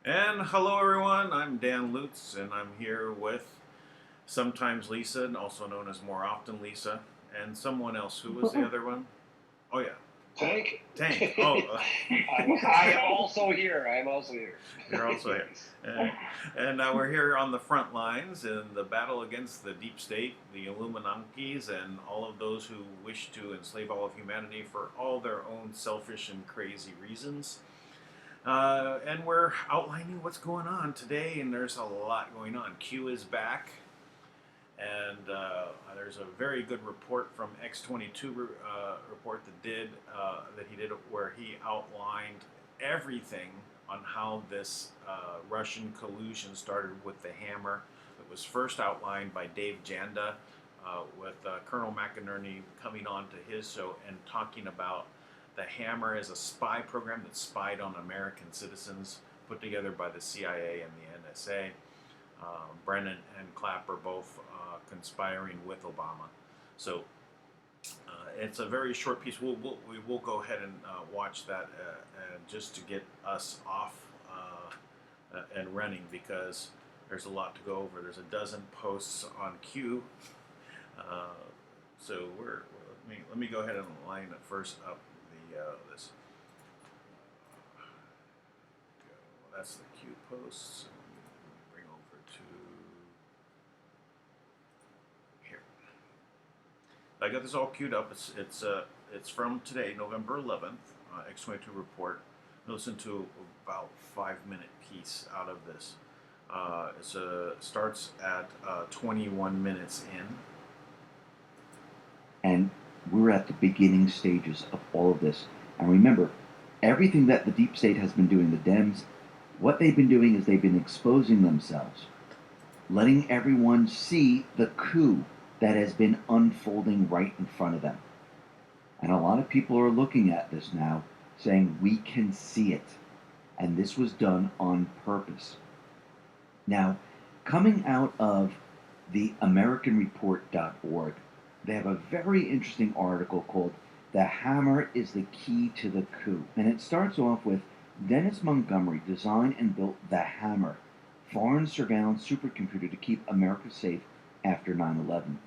And hello everyone, I'm Dan Lutz and I'm here with sometimes Lisa, and also known as more often Lisa, and someone else. Who was the other one? Oh yeah. Tank. Tank. Oh. I am also here. I am also here. You're also here. And we're here on the front lines in the battle against the deep state, the Illuminatis, and all of those who wish to enslave all of humanity for all their own selfish and crazy reasons. And we're outlining what's going on today, and there's a lot going on. Coup is back, and there's a very good report from X22 report that he did where he outlined everything on how this Russian collusion started with the hammer. It was first outlined by Dave Janda, with Colonel McInerney coming on to his show and talking about the hammer as a spy program that spied on American citizens, put together by the CIA and the NSA. Brennan and Clapper both conspiring with Obama. So it's a very short piece. We will go ahead and watch that just to get us off and running, because there's a lot to go over. There's a dozen posts on Coup. So let me go ahead and line it first up. This. That's the Coup posts. Bring over to here. I got this all queued up. It's from today, November 11th. X22 report. Listen to about 5-minute piece out of this. It starts at 21 minutes in. And we're at the beginning stages of all of this. And remember, everything that the deep state has been doing, the Dems, What they've been doing is they've been exposing themselves, letting everyone see the coup that has been unfolding right in front of them. And a lot of people are looking at this now, saying, we can see it. And this was done on purpose. Now, coming out of the AmericanReport.org, they have a very interesting article called "The Hammer is the Key to the Coup." And it starts off with Dennis Montgomery designed and built the Hammer, foreign surveillance supercomputer to keep America safe after 9/11.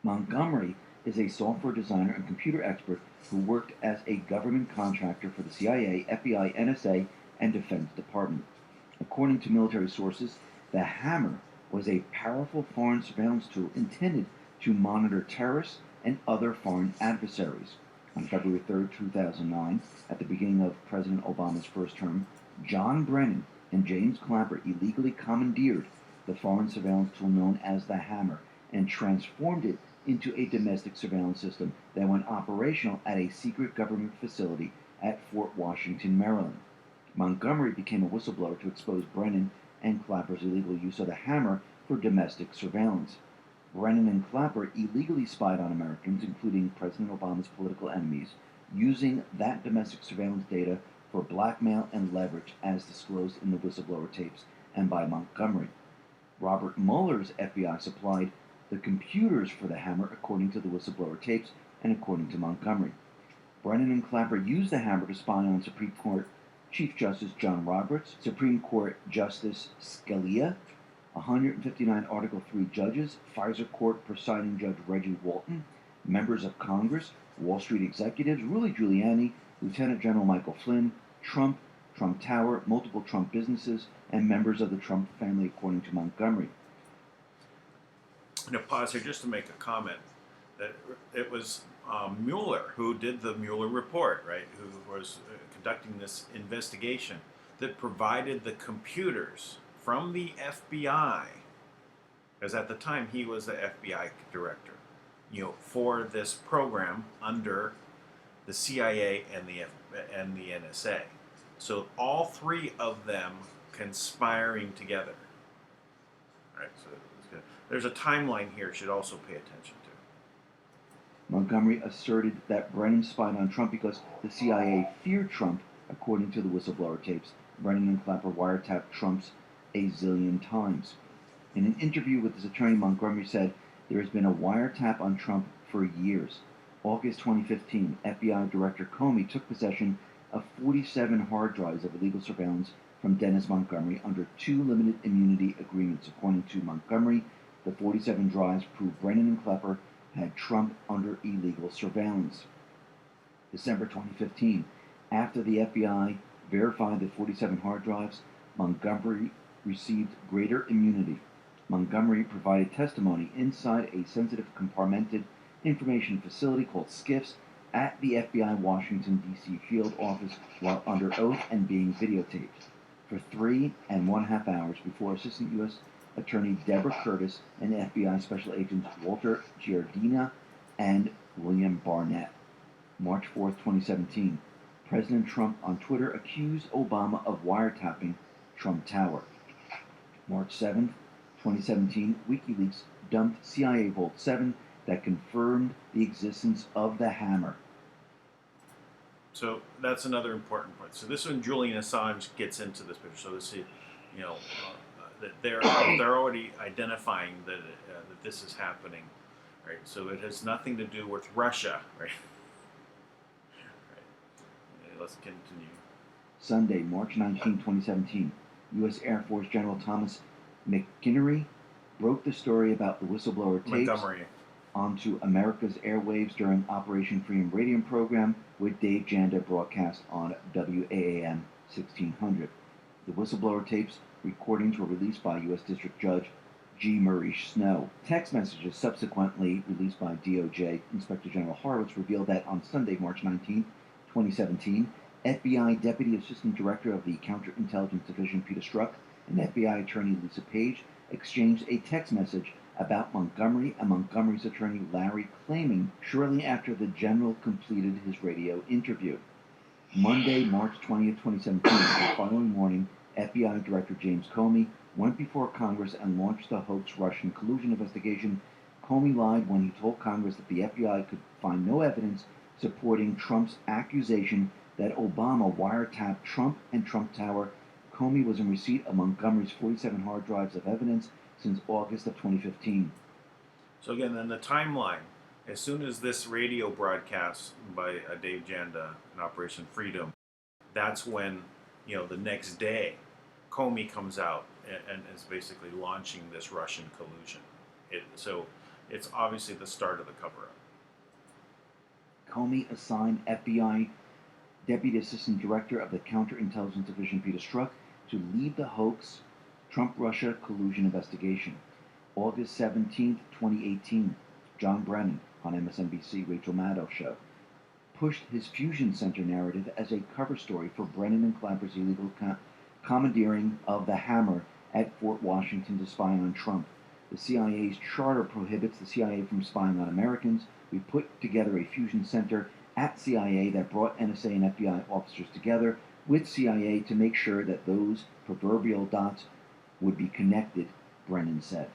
Montgomery is a software designer and computer expert who worked as a government contractor for the CIA, FBI, NSA, and Defense Department. According to military sources, the Hammer was a powerful foreign surveillance tool intended to monitor terrorists and other foreign adversaries. On February 3, 2009, at the beginning of President Obama's first term, John Brennan and James Clapper illegally commandeered the foreign surveillance tool known as the Hammer and transformed it into a domestic surveillance system that went operational at a secret government facility at Fort Washington, Maryland. Montgomery became a whistleblower to expose Brennan and Clapper's illegal use of the Hammer for domestic surveillance. Brennan and Clapper illegally spied on Americans, including President Obama's political enemies, using that domestic surveillance data for blackmail and leverage as disclosed in the whistleblower tapes and by Montgomery. Robert Mueller's FBI supplied the computers for the Hammer according to the whistleblower tapes and according to Montgomery. Brennan and Clapper used the Hammer to spy on Supreme Court Chief Justice John Roberts, Supreme Court Justice Scalia, 159 Article 3 judges, Pfizer Court presiding judge Reggie Walton, members of Congress, Wall Street executives, Rudy Giuliani, Lieutenant General Michael Flynn, Trump, Trump Tower, multiple Trump businesses, and members of the Trump family, according to Montgomery. Now, pause here just to make a comment that it was Mueller who did the Mueller report, right? Who was conducting this investigation that provided the computers from the FBI, because at the time he was the FBI director, for this program under the CIA and the NSA. So all three of them conspiring together. All right, so there's a timeline here you should also pay attention to. Montgomery asserted that Brennan spied on Trump because the CIA feared Trump, according to the whistleblower tapes. Brennan and Clapper wiretapped Trump's a zillion times. In an interview with his attorney, Montgomery said there has been a wiretap on Trump for years. August 2015, FBI Director Comey took possession of 47 hard drives of illegal surveillance from Dennis Montgomery under 2 limited immunity agreements. According to Montgomery, the 47 drives proved Brennan and Clapper had Trump under illegal surveillance. December 2015, after the FBI verified the 47 hard drives, Montgomery received greater immunity. Montgomery provided testimony inside a sensitive compartmented information facility called SCIFs at the FBI Washington, D.C. field office while under oath and being videotaped for 3.5 hours before Assistant U.S. Attorney Deborah Curtis and FBI Special Agents Walter Giardina and William Barnett. March 4, 2017, President Trump on Twitter accused Obama of wiretapping Trump Tower. March 7, 2017, WikiLeaks dumped CIA Vault 7 that confirmed the existence of the Hammer. So that's another important point. So this is when Julian Assange gets into this picture. So this is, that they're already identifying that this is happening, right? So it has nothing to do with Russia, right? Right. Let's continue. Sunday, March 19, 2017, U.S. Air Force General Thomas McInerney broke the story about the whistleblower tapes onto America's airwaves during Operation Freedom Radio program with Dave Janda broadcast on WAAM 1600. The whistleblower tapes recordings were released by U.S. District Judge G. Murray Snow. Text messages subsequently released by DOJ Inspector General Horowitz revealed that on Sunday, March 19, 2017, FBI Deputy Assistant Director of the Counterintelligence Division Peter Strzok and FBI Attorney Lisa Page exchanged a text message about Montgomery and Montgomery's attorney Larry claiming shortly after the general completed his radio interview. Monday, March 20th, 2017, the following morning, FBI Director James Comey went before Congress and launched the hoax Russian collusion investigation. Comey lied when he told Congress that the FBI could find no evidence supporting Trump's accusation that Obama wiretapped Trump and Trump Tower. Comey was in receipt of Montgomery's 47 hard drives of evidence since August of 2015. So again, in the timeline, as soon as this radio broadcast by Dave Janda in Operation Freedom, that's when, the next day, Comey comes out and is basically launching this Russian collusion. So it's obviously the start of the cover-up. Comey assigned FBI Deputy Assistant Director of the Counterintelligence Division Peter Strzok to lead the hoax Trump-Russia collusion investigation. August 17, 2018, John Brennan on MSNBC Rachel Maddow show pushed his Fusion Center narrative as a cover story for Brennan and Clapper's illegal commandeering of the Hammer at Fort Washington to spy on Trump. The CIA's charter prohibits the CIA from spying on Americans. We put together a Fusion Center at CIA that brought NSA and FBI officers together with CIA to make sure that those proverbial dots would be connected, Brennan said.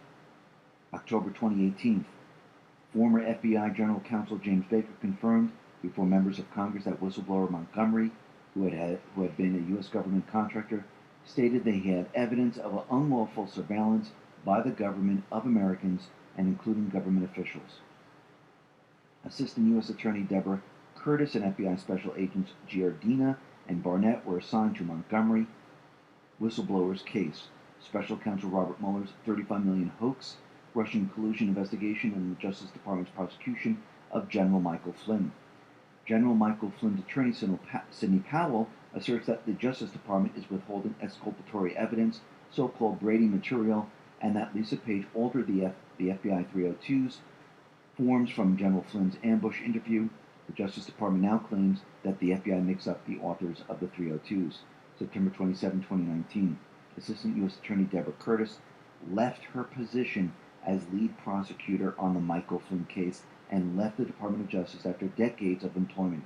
October 2018, former FBI General Counsel James Baker confirmed before members of Congress that whistleblower Montgomery, who had been a U.S. government contractor, stated that he had evidence of unlawful surveillance by the government of Americans and including government officials. Assistant U.S. Attorney Deborah Curtis and FBI Special Agents Giardina and Barnett were assigned to Montgomery whistleblower's case. Special Counsel Robert Mueller's $35 million hoax, Russian collusion investigation, and the Justice Department's prosecution of General Michael Flynn. General Michael Flynn's attorney, Sidney Powell, asserts that the Justice Department is withholding exculpatory evidence, so-called Brady material, and that Lisa Page altered the FBI 302's forms from General Flynn's ambush interview. The Justice Department now claims that the FBI makes up the authors of the 302s. September 27, 2019, Assistant U.S. Attorney Deborah Curtis left her position as lead prosecutor on the Michael Flynn case and left the Department of Justice after decades of employment.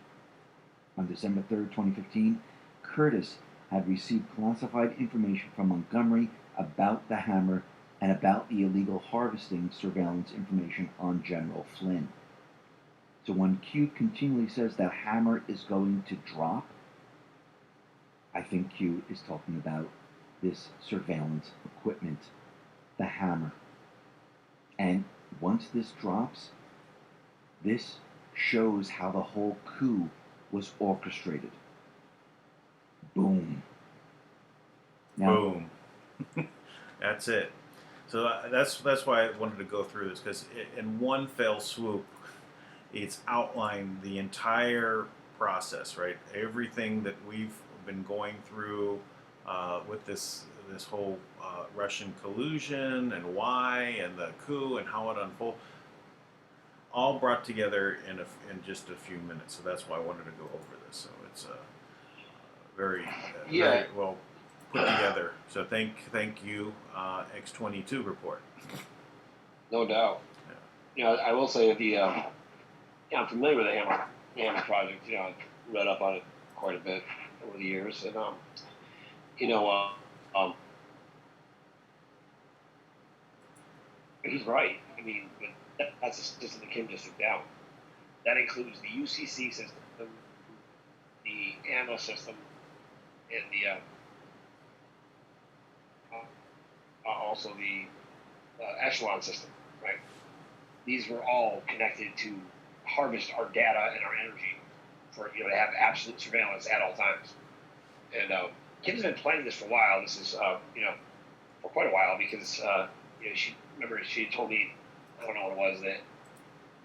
On December 3, 2015, Curtis had received classified information from Montgomery about the Hammer and about the illegal harvesting surveillance information on General Flynn. So when Q continually says that Hammer is going to drop, I think Q is talking about this surveillance equipment, the Hammer. And once this drops, this shows how the whole coup was orchestrated. Boom. Now, Boom. That's it. So that's why I wanted to go through this, because in one fell swoop, it's outlined the entire process, right? Everything that we've been going through with this whole Russian collusion and why, and the coup and how it unfolded, all brought together in just a few minutes. So that's why I wanted to go over this. So it's very well put together. So thank you, X22 report. No doubt. Yeah. I will say that I'm familiar with the Hammer project. I've read up on it quite a bit over the years, and he's right. I mean, that's a system that came just down. That includes the UCC system, the AMA system, and the also the echelon system. Right? These were all connected to harvest our data and our energy for to have absolute surveillance at all times. And Kim's been planning this for a while. This is for quite a while, because she told me, I don't know what it was, that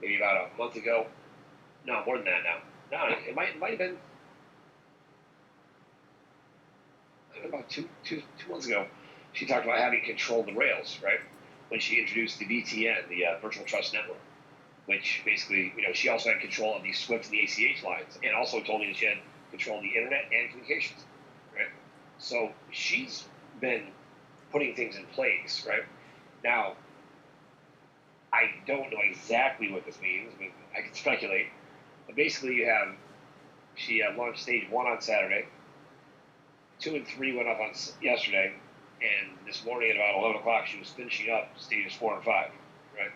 maybe about a month ago. No, more than that now. No, it might have been about two months ago. She talked about having control of the rails, right? When she introduced the VTN, the Virtual Trust Network, which basically, she also had control of the SWIFT and the ACH lines, and also told me that she had control of the internet and communications, right? So she's been putting things in place, right? Now, I don't know exactly what this means. I mean, I can speculate. But basically, she launched stage 1 on Saturday. 2 and 3 went up on yesterday, and this morning at about 11 o'clock she was finishing up stages 4 and 5, right?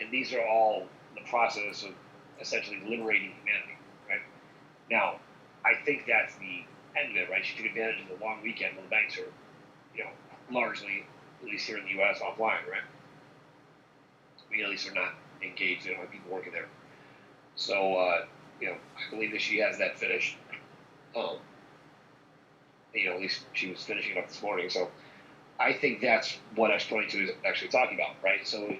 And these are all the process of essentially liberating humanity, right? Now, I think that's the end of it, right? She took advantage of the long weekend when the banks are, largely, at least here in the U.S., offline, right? At least they're not engaged. They don't have people working there. So, I believe that she has that finished. At least she was finishing up this morning. So, I think that's what X22 is actually talking about, right? So,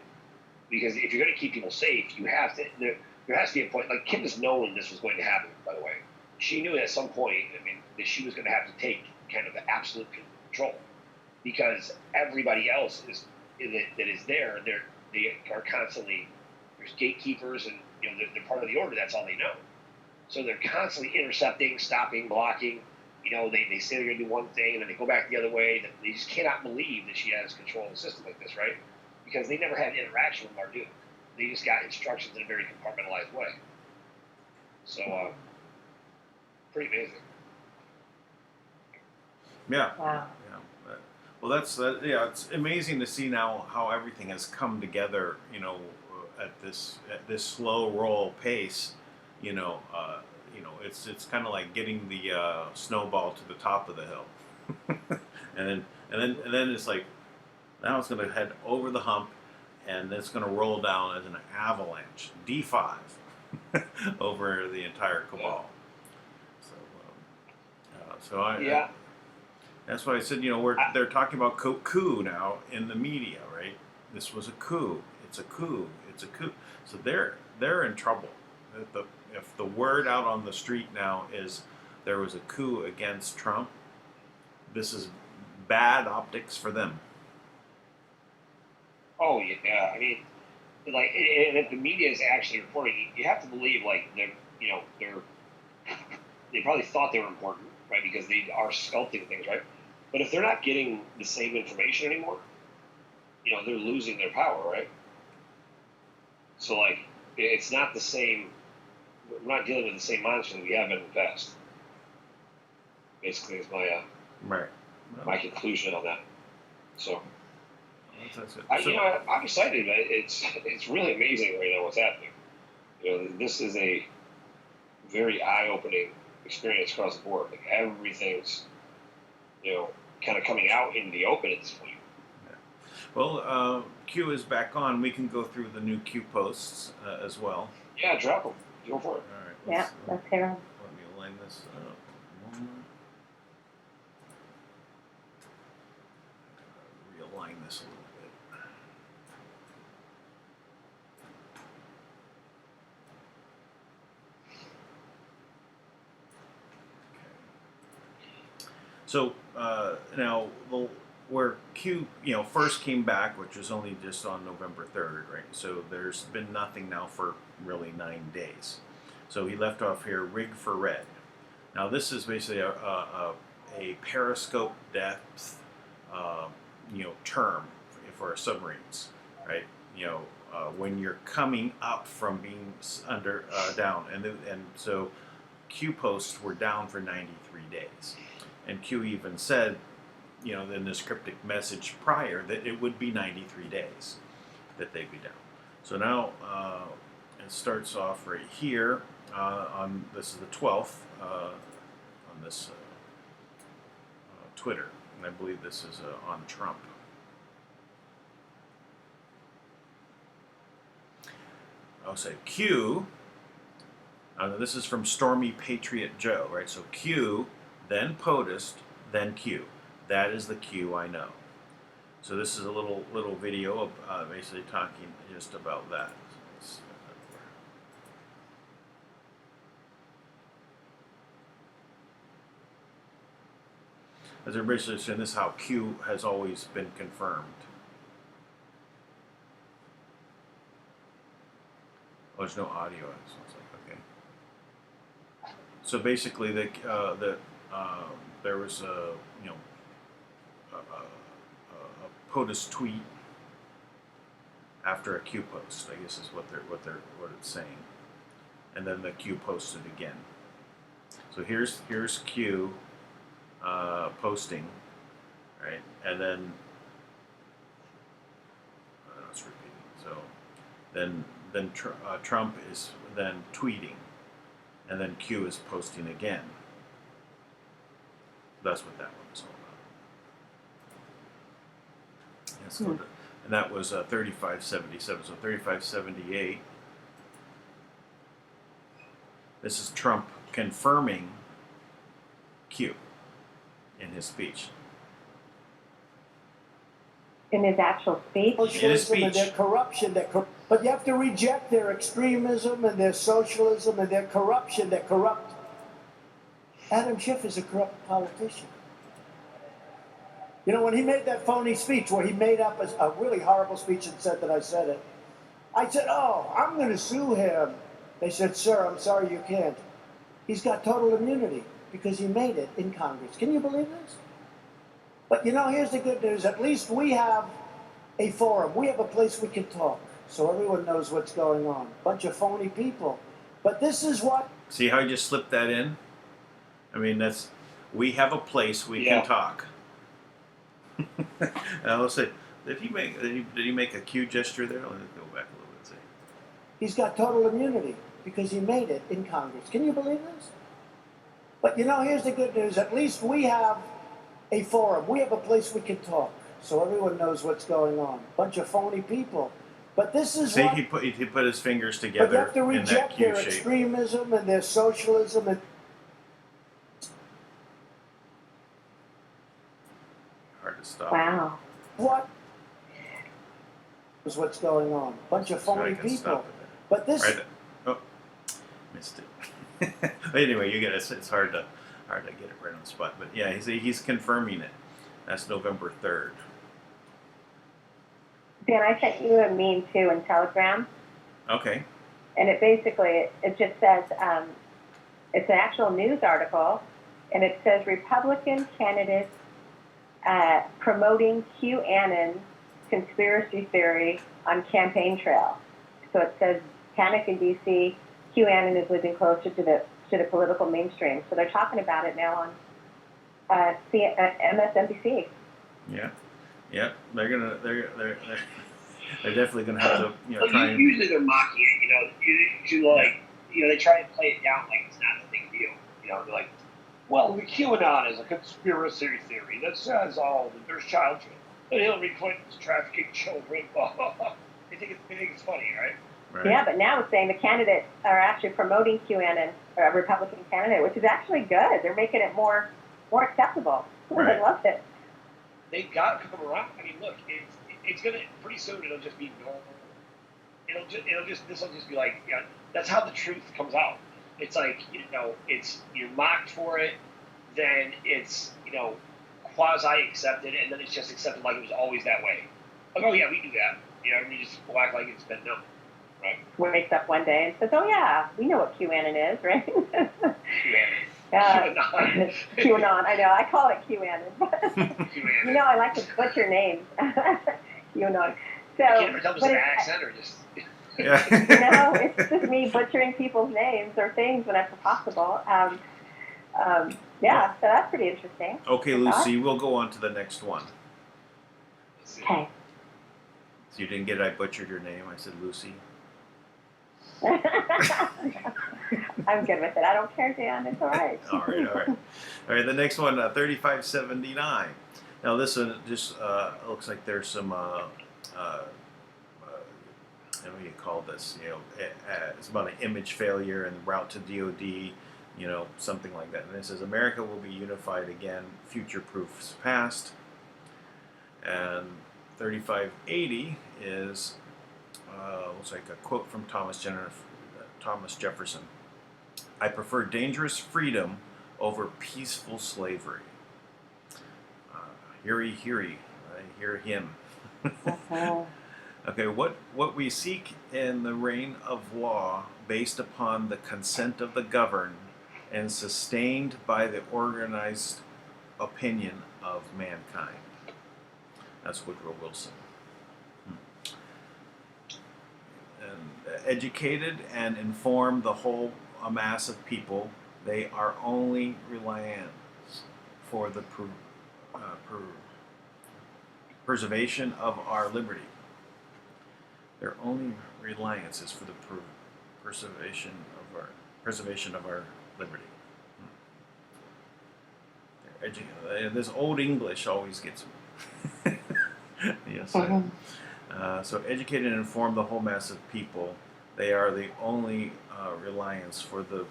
because if you're going to keep people safe, you have to. There has to be a point. Like Kim has known this was going to happen. By the way, she knew at some point. That she was going to have to take kind of the absolute control, because everybody else that is there. They are constantly, there's gatekeepers, and they're part of the order. That's all they know. So they're constantly intercepting, stopping, blocking. They say they're going to do one thing and then they go back the other way. They just cannot believe that she has control of the system like this, right? Because they never had interaction with Marduk. They just got instructions in a very compartmentalized way. So, pretty amazing. Yeah. Wow. Yeah. Well, that's it's amazing to see now how everything has come together. At this slow roll pace. It's kind of like getting the snowball to the top of the hill, and then it's like now it's going to head over the hump, and it's going to roll down as an avalanche, D5, over the entire cabal. Yeah. That's why I said, they're talking about coup now in the media, right? This was a coup. It's a coup. It's a coup. So they're in trouble. If the word out on the street now is there was a coup against Trump, this is bad optics for them. Oh yeah. And if the media is actually reporting, you have to believe they probably thought they were important, right? Because they are sculpting things, right? But if they're not getting the same information anymore, they're losing their power, right? So it's not the same. We're not dealing with the same monster that we have been in the past. Basically, is my Right. my conclusion on that. So. That's it. I'm excited. It's really amazing right now what's happening. This is a very eye-opening experience across the board. Like everything's, kind of coming out in the open at this point. Yeah. Well, Q is back on. We can go through the new Q posts as well. Yeah, drop them. Go for it. All right. Let's hear them. Let me align this up. One more. Realign this a little bit. So now, where Q, first came back, which was only just on November 3rd, right? So there's been nothing now for really 9 days. So he left off here, rig for red. Now this is basically a periscope depth, term for submarines, right? When you're coming up from being down, and so Q posts were down for 93 days. And Q even said, in this cryptic message prior, that it would be 93 days that they'd be down. So now it starts off right here this is the 12th on this Twitter, and I believe this is on Trump. I'll say Q. This is from Stormy Patriot Joe, right? So Q, then POTUS, then Q. That is the Q I know. So this is a little video of basically talking just about that. As they're basically saying, this is how Q has always been confirmed. Oh, there's no audio. So it's like, okay. So basically, there was a POTUS tweet after a Q post. I guess is what it's saying, and then the Q posted again. So here's Q posting, right? And then it's repeating. So then Trump is then tweeting, and then Q is posting again. That's what that one is all about. Yeah, so and that was 3577. So 3578. This is Trump confirming Q in his speech. In his actual speech? Socialism and their corruption, but you have to reject their extremism and their socialism and their corruption that corrupt. Adam Schiff is a corrupt politician. You know, when he made that phony speech where he made up a really horrible speech and said that I said it, I said, oh, I'm going to sue him. They said, sir, I'm sorry you can't. He's got total immunity because he made it in Congress. Can you believe this? But you know, here's the good news. At least we have a forum. We have a place we can talk so everyone knows what's going on. Bunch of phony people. But this is what... See how I just slipped that in? I mean, we have a place we can talk. And I'll say, did he make a Q gesture there? Let me go back a little bit and see. He's got total immunity because he made it in Congress. Can you believe this? But you know, here's the good news. At least we have a forum. We have a place we can talk so everyone knows what's going on. Bunch of phony people. But this is See, what... he put his fingers But you together have to in that reject Q their shape. extremism and their socialism and... Hard to stop. Wow. What is what's going on? Bunch of So I phony can people. stop it there. But this... Right there. Oh, missed it. But anyway, you get it. It's hard to get it right on the spot. But yeah, he's confirming it. That's November 3rd. Dan, I sent you a meme too in Telegram, Okay. and it basically, it just says, it's an actual news article, and it says Republican candidates promoting QAnon conspiracy theory on campaign trail. So it says panic in DC, QAnon is moving closer to the political mainstream. So they're talking about it now on MSNBC. Oh, Yeah. They're definitely gonna have to try and usually they're mocking it. You know, they try and play it down like it's not a big deal. You know, they're like, well, the QAnon is a conspiracy theory that says that there's child and Hillary Clinton's trafficking children. They think it's funny, right? Right. Yeah, but now it's saying the candidates are actually promoting QAnon, or a Republican candidate, which is actually good. They're making it more acceptable. Right. I love it. They've got to come around. I mean, look, it's gonna pretty soon. It'll just be normal. This will just be like, that's how the truth comes out. It's like, you're mocked for it, then it's quasi accepted, and then it's just accepted like it was always that way. Like, oh yeah, we do that. And we just act like it's been known, right? Wakes up one day and says, "Oh yeah, we know what QAnon is, right?" QAnon. QAnon. I know. I call it QAnon. QAnon. I like to butcher names. QAnon. So, I can't ever tell if it's an accent or just. Yeah. It's just me butchering people's names or things whenever possible. So that's pretty interesting. Okay, Lucy, we'll go on to the next one. Okay. So you didn't get it, I butchered your name. I said Lucy. I'm good with it. I don't care, Dan. It's all right. All right. The next one, 3579. Now this one just looks like there's some, what do you call this? It's about an image failure and route to DOD, something like that. And it says, America will be unified again, future proofs past. And 3580 is, looks like a quote from Thomas Jefferson. I prefer dangerous freedom over peaceful slavery. Hear ye, I hear him. Okay, what we seek in the reign of law, based upon the consent of the governed and sustained by the organized opinion of mankind. That's Woodrow Wilson. And educated and inform the whole mass of people, they are only reliance for the preservation of our liberty. Their only reliance is for the preservation of our liberty. This old English always gets me. Yes. So educate and inform the whole mass of people. They are the only reliance for the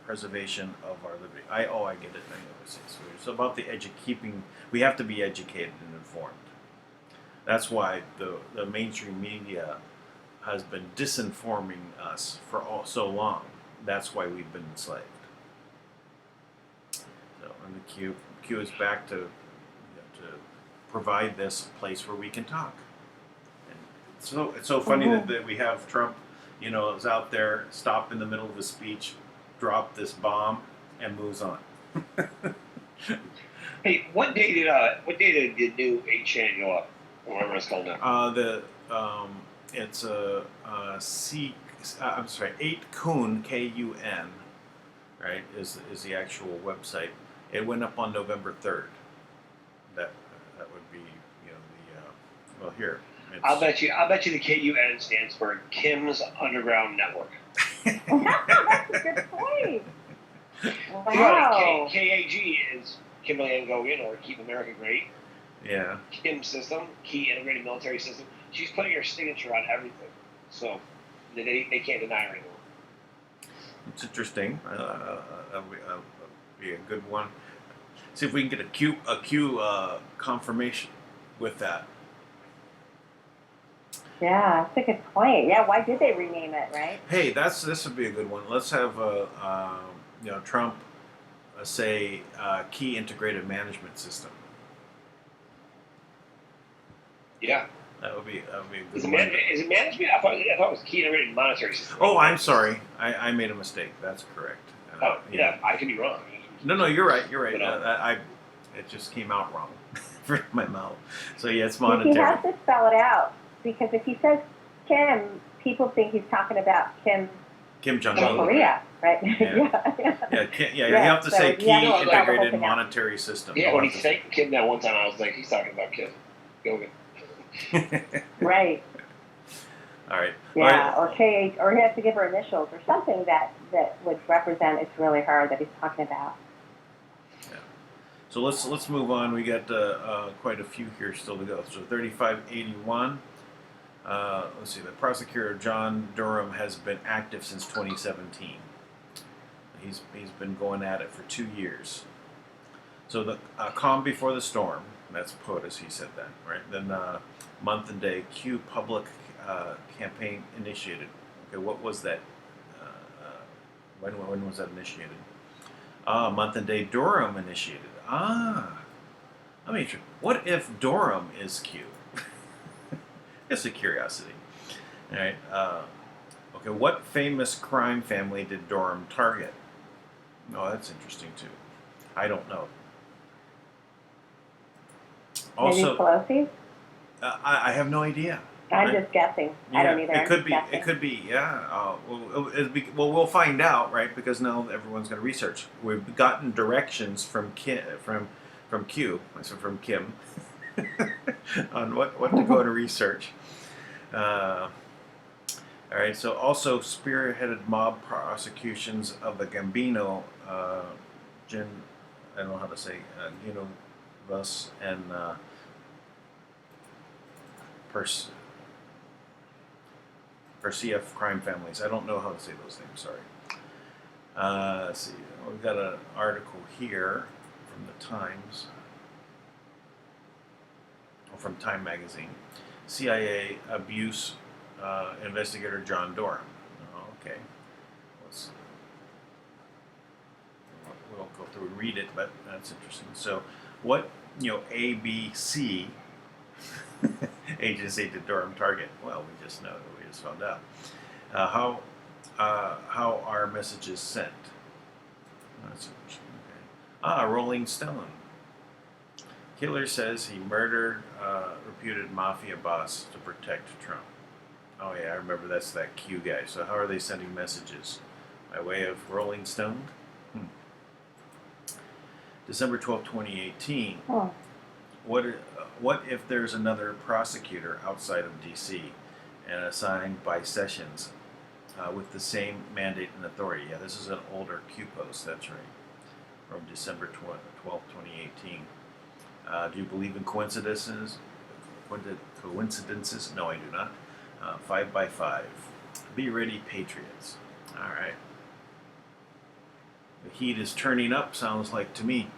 preservation of our liberty. I get it. I know this is. It's about the keeping. We have to be educated and informed. That's why the mainstream media has been disinforming us for so long. That's why we've been enslaved. So, and the Q is back to provide this place where we can talk. And it's so funny that we have Trump, is out there, stop in the middle of a speech, drop this bomb, and moves on. Hey, what day did the new 8chan go up? Or whatever it's called now. It's I'm sorry, 8kun, Kun, right? Is the actual website. It went up on November 3rd. That would be here. I'll bet you the KUN stands for Kim's Underground Network. That's a good point. Wow. KAG is Kimberly Gogan, or Keep America Great. Yeah. Kim system, Key Integrated Military System. She's putting her signature on everything, so they can't deny her anymore. It's interesting. That'll be a good one. See if we can get a Q confirmation with that. Yeah, that's a good point. Yeah, why did they rename it, right? Hey, this would be a good one. Let's have Trump say Key Integrated Management System. Yeah. That would be a good Is one. it management? I thought it was Key Integrated Monetary System. Oh, I'm sorry. I made a mistake. That's correct. Yeah, I could be wrong. No, you're right. You're right. But, it just came out wrong from my mouth. So yeah, it's He monetary. has to spell it out, because if he says Kim, people think he's talking about Kim Jong from Un. Korea, right? Yeah. You Yeah, have to so say Key you have to spell the whole Integrated thing out. Monetary System. Yeah, when he said Kim that one time, I was like, he's talking about Kim Gogan. Right. All right. Yeah, or KH, or he has to give her initials or something that would represent it's really her that he's talking about. Yeah. So let's move on. We got quite a few here still to go. So 3581. Let's see. The prosecutor John Durham has been active since 2017. He's been going at it for 2 years. So the calm before the storm. That's POTUS. He said that, right? Then month and day Q public campaign initiated. Okay, what was that? When was that initiated? Month and day Durham initiated. What if Durham is Q? Just a curiosity. All right. Okay, what famous crime family did Durham target? Oh, that's interesting too. I don't know. Also, Maybe Pelosi? I have no idea. I'm just guessing. Yeah, I don't either. It could I'm be. guessing. It could be. Yeah. We'll find out, right? Because now everyone's going to research. We've gotten directions from Q, on what to go to research. All right. So also spearheaded mob prosecutions of the Gambino, I don't know how to say, Guinovas and CF crime families. I don't know how to say those names, sorry. Let's see. We've got an article here from the Times, or from Time Magazine. CIA abuse investigator John Durham. Oh, okay. We'll go through and read it, but that's interesting. So, what ABC agency did Durham target? Well, we just know. We just found out. How are messages sent? That's interesting. Okay. Rolling Stone. Killer says he murdered reputed mafia boss to protect Trump. Oh yeah, I remember that's that Q guy. So how are they sending messages? By way of Rolling Stone? December 12, 2018. Oh. What if there's another prosecutor outside of D.C. and assigned by Sessions with the same mandate and authority? Yeah, this is an older Q post, that's right, from December 12, 2018. Do you believe in coincidences? Coincidences? No, I do not. 5 by 5. Be ready, Patriots. All right. The heat is turning up, sounds like to me.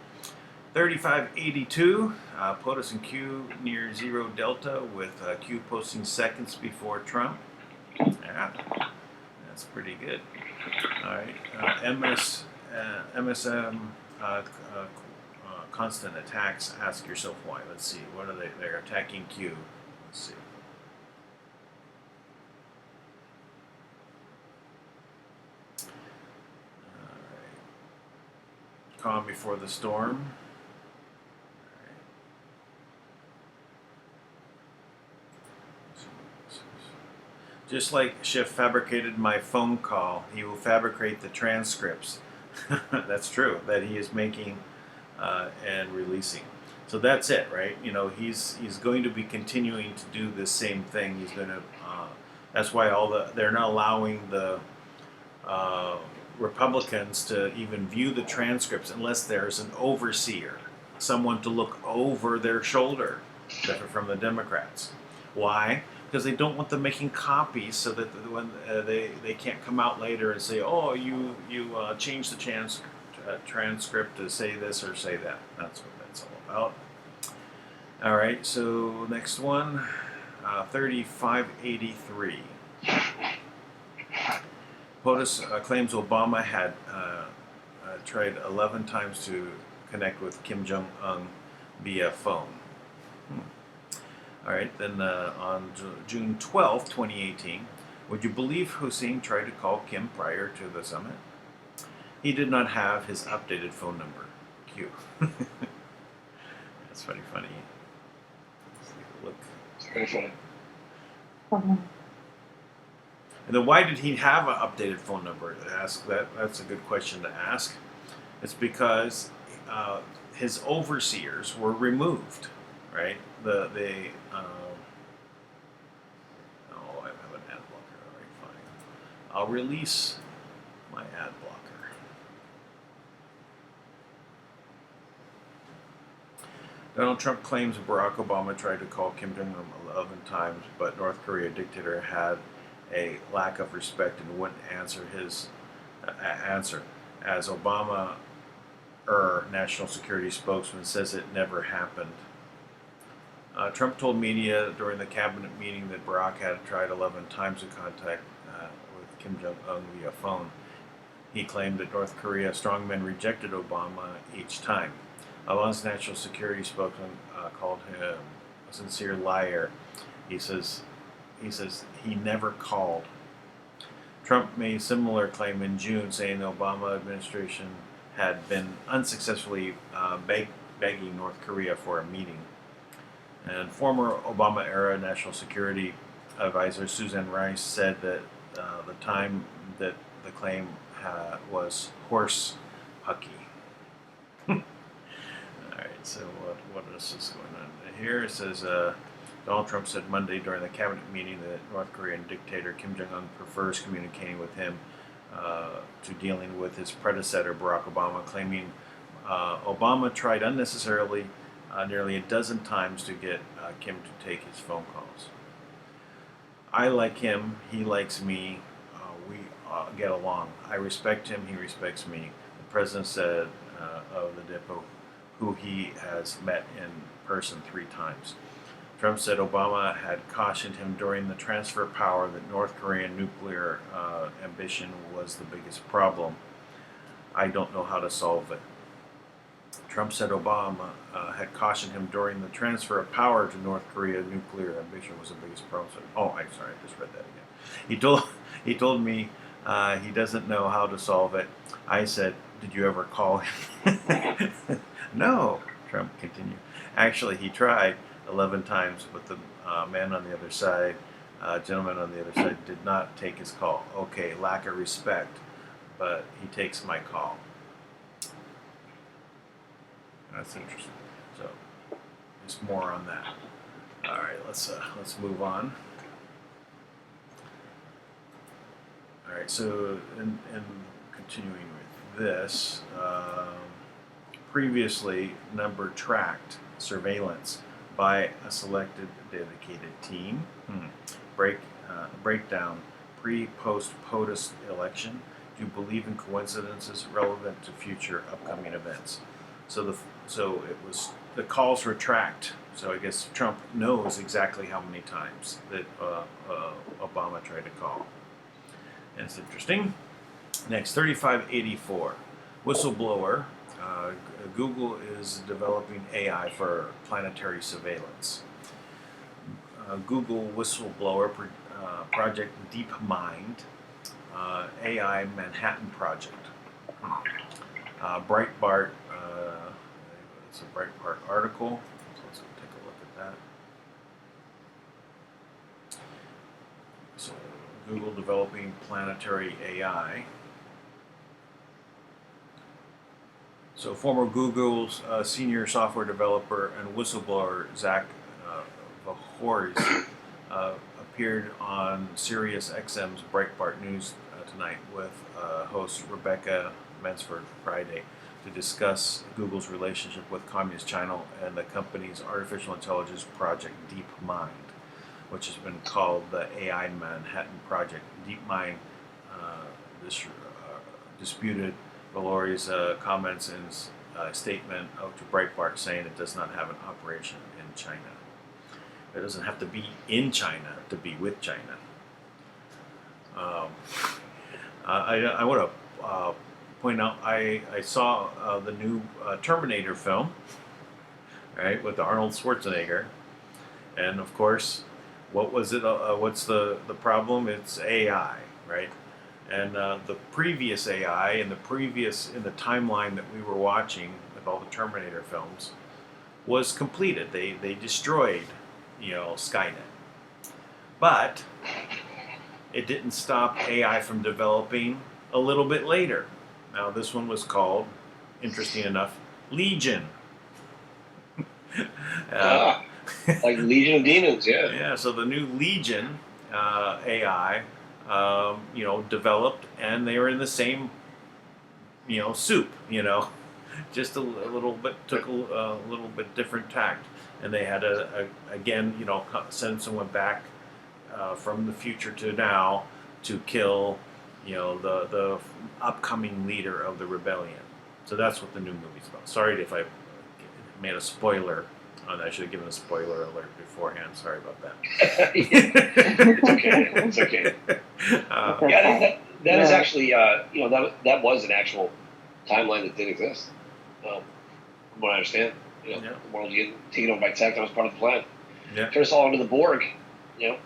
3582, POTUS and Q near 0 delta with Q posting seconds before Trump. Yeah, that's pretty good. All right, MSM constant attacks. Ask yourself why. Let's see. What are they? They're attacking Q. Let's see. All right. Calm before the storm. Just like Schiff fabricated my phone call, he will fabricate the transcripts. That's true, that he is making and releasing. So that's it, right? You know, he's going to be continuing to do the same thing. He's going to. That's why they're not allowing the Republicans to even view the transcripts unless there's an overseer, someone to look over their shoulder, different from the Democrats. Why? Because they don't want them making copies so that when they can't come out later and say, oh, you changed the transcript to say this or say that. That's what that's all about. All right, so next one, 3583. POTUS claims Obama had tried 11 times to connect with Kim Jong-un via phone. All right, then on June 12th, 2018, would you believe Hussein tried to call Kim prior to the summit? He did not have his updated phone number. Q. That's pretty funny. Let's take a look. It's very funny. And then why did he have an updated phone number? That's a good question to ask. It's because his overseers were removed, right? Oh, I have an ad blocker. All right, fine. I'll release my ad blocker. Donald Trump claims Barack Obama tried to call Kim Jong-un 11 times, but North Korea dictator had a lack of respect and wouldn't answer his answer. As Obama, national security spokesman, says it never happened. Trump told media during the cabinet meeting that Barack had tried 11 times to contact with Kim Jong-un via phone. He claimed that North Korea strongmen rejected Obama each time. Obama's national security spokesman called him a sincere liar. He says he never called. Trump made a similar claim in June, saying the Obama administration had been unsuccessfully begging North Korea for a meeting. And former Obama-era National Security Advisor Susan Rice said that the time that the claim was horse pucky. All right, so what else is going on here? It says Donald Trump said Monday during the cabinet meeting that North Korean dictator Kim Jong-un prefers communicating with him to dealing with his predecessor Barack Obama, claiming Obama tried unnecessarily nearly a dozen times to get Kim to take his phone calls. I like him, he likes me, we get along. I respect him, he respects me. The president said of the dippo, who he has met in person 3 times. Trump said Obama had cautioned him during the transfer of power that North Korean nuclear ambition was the biggest problem. I don't know how to solve it. Trump said Obama had cautioned him during the transfer of power to North Korea. Nuclear ambition was the biggest problem. Oh, I'm sorry, I just read that again. He told me he doesn't know how to solve it. I said, "Did you ever call him?" No, Trump continued. Actually, he tried 11 times, but the man on the other side, gentleman on the other side, did not take his call. Okay, lack of respect, but he takes my call. That's interesting. So, just more on that. All right, let's move on. All right, so in continuing with this, previously number tracked surveillance by a selected dedicated team. Breakdown pre-post POTUS election. Do you believe in coincidences relevant to future upcoming events? So the calls were tracked. So I guess Trump knows exactly how many times that Obama tried to call. That's interesting. Next, 3584. Whistleblower. Google is developing AI for planetary surveillance. Google whistleblower project DeepMind, AI Manhattan Project. Breitbart, it's a Breitbart article. So let's take a look at that. So Google developing planetary AI. So former Google's senior software developer and whistleblower Zach Vahorz appeared on Sirius XM's Breitbart News tonight with host Rebecca Mansford Friday to discuss Google's relationship with Communist China and the company's artificial intelligence project DeepMind, which has been called the AI Manhattan Project. DeepMind disputed Valori's comments in a statement out to Breitbart saying it does not have an operation in China. It doesn't have to be in China to be with China. I want to point out I saw the new Terminator film, right, with Arnold Schwarzenegger, and of course, what was it? What's the problem? It's AI, right? And the previous AI in the timeline that we were watching with all the Terminator films was completed. They destroyed, Skynet, but it didn't stop AI from developing a little bit later. Now this one was called, interesting enough, Legion. Like Legion of Demons, yeah. Yeah. So the new Legion AI. Developed, and they were in the same, soup, just a little bit, took a little bit different tact. And they had again, send someone back from the future to now to kill, the upcoming leader of the rebellion. So that's what the new movie's about. Sorry if I made a spoiler. I should have given a spoiler alert beforehand. Sorry about that. It's okay. It's okay. Yeah, that is actually, that was an actual timeline that did exist. From what I understand, the world getting taken over by tech, that was part of the plan. Yeah. Turn us all into the Borg, Yeah.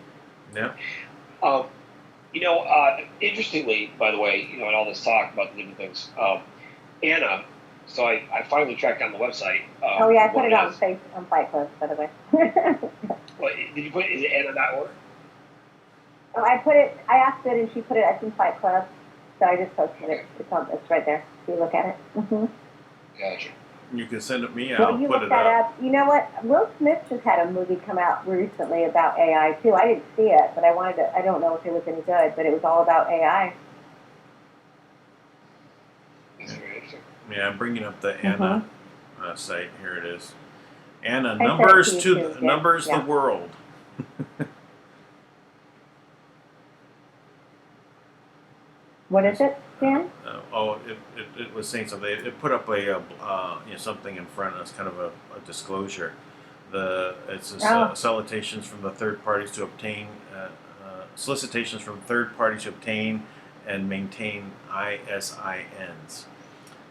Interestingly, by the way, in all this talk about the different things, Anna. So I finally tracked down the website. Oh yeah, I put it on Fight Club, by the way. What, did you put it? Is it Anna.org? Oh, I asked it, and she put it. I think Fight Club. So I just posted it. It's right there. So you look at it. Mm-hmm. Gotcha. You can send it me. Well, I'll you put look it that up. up. You know what? Will Smith just had a movie come out recently about AI too. I didn't see it, but I don't know if it was any good, but it was all about AI. That's very interesting. Yeah, I'm bringing up the Anna site. Here it is. Anna, I numbers sent it to you, numbers yeah. the world. What is it, Dan? It was saying something. It put up a something in front of us, kind of a disclosure. Solicitations from the third parties to obtain solicitations from third parties to obtain and maintain ISINs,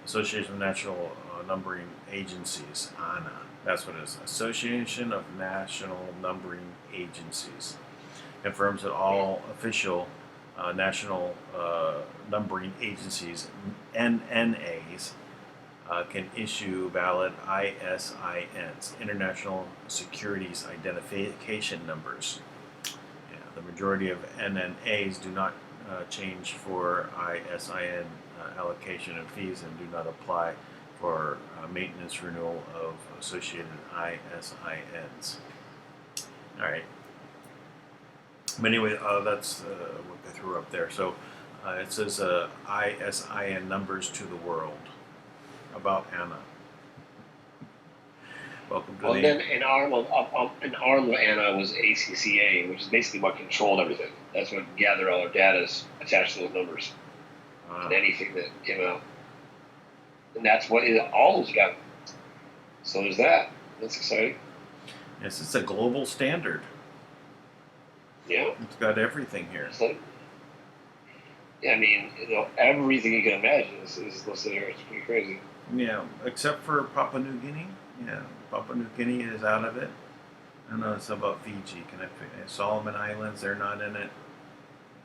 Association of National Numbering Agencies, ANA. That's what it is. Association of National Numbering Agencies confirms that all official national numbering agencies, NNAs, can issue valid ISINs, International Securities Identification Numbers. Yeah, the majority of NNAs do not change for ISIN allocation and fees and do not apply for maintenance renewal of associated ISINs. All right. But anyway, that's what I threw up there. So it says ISIN numbers to the world about Anna. Welcome to Well, the. then an arm of Anna was ACCA, which is basically what controlled everything. That's what gathered all our data attached to those numbers and anything that came out. And that's what it always got. So there's that. That's exciting. Yes, it's a global standard. Yeah. It's got everything here. It's like, yeah, I mean, everything you can imagine is listed here. It's pretty crazy. Yeah, except for Papua New Guinea. Yeah, Papua New Guinea is out of it. I know it's about Fiji. Can I pick Solomon Islands? They're not in it.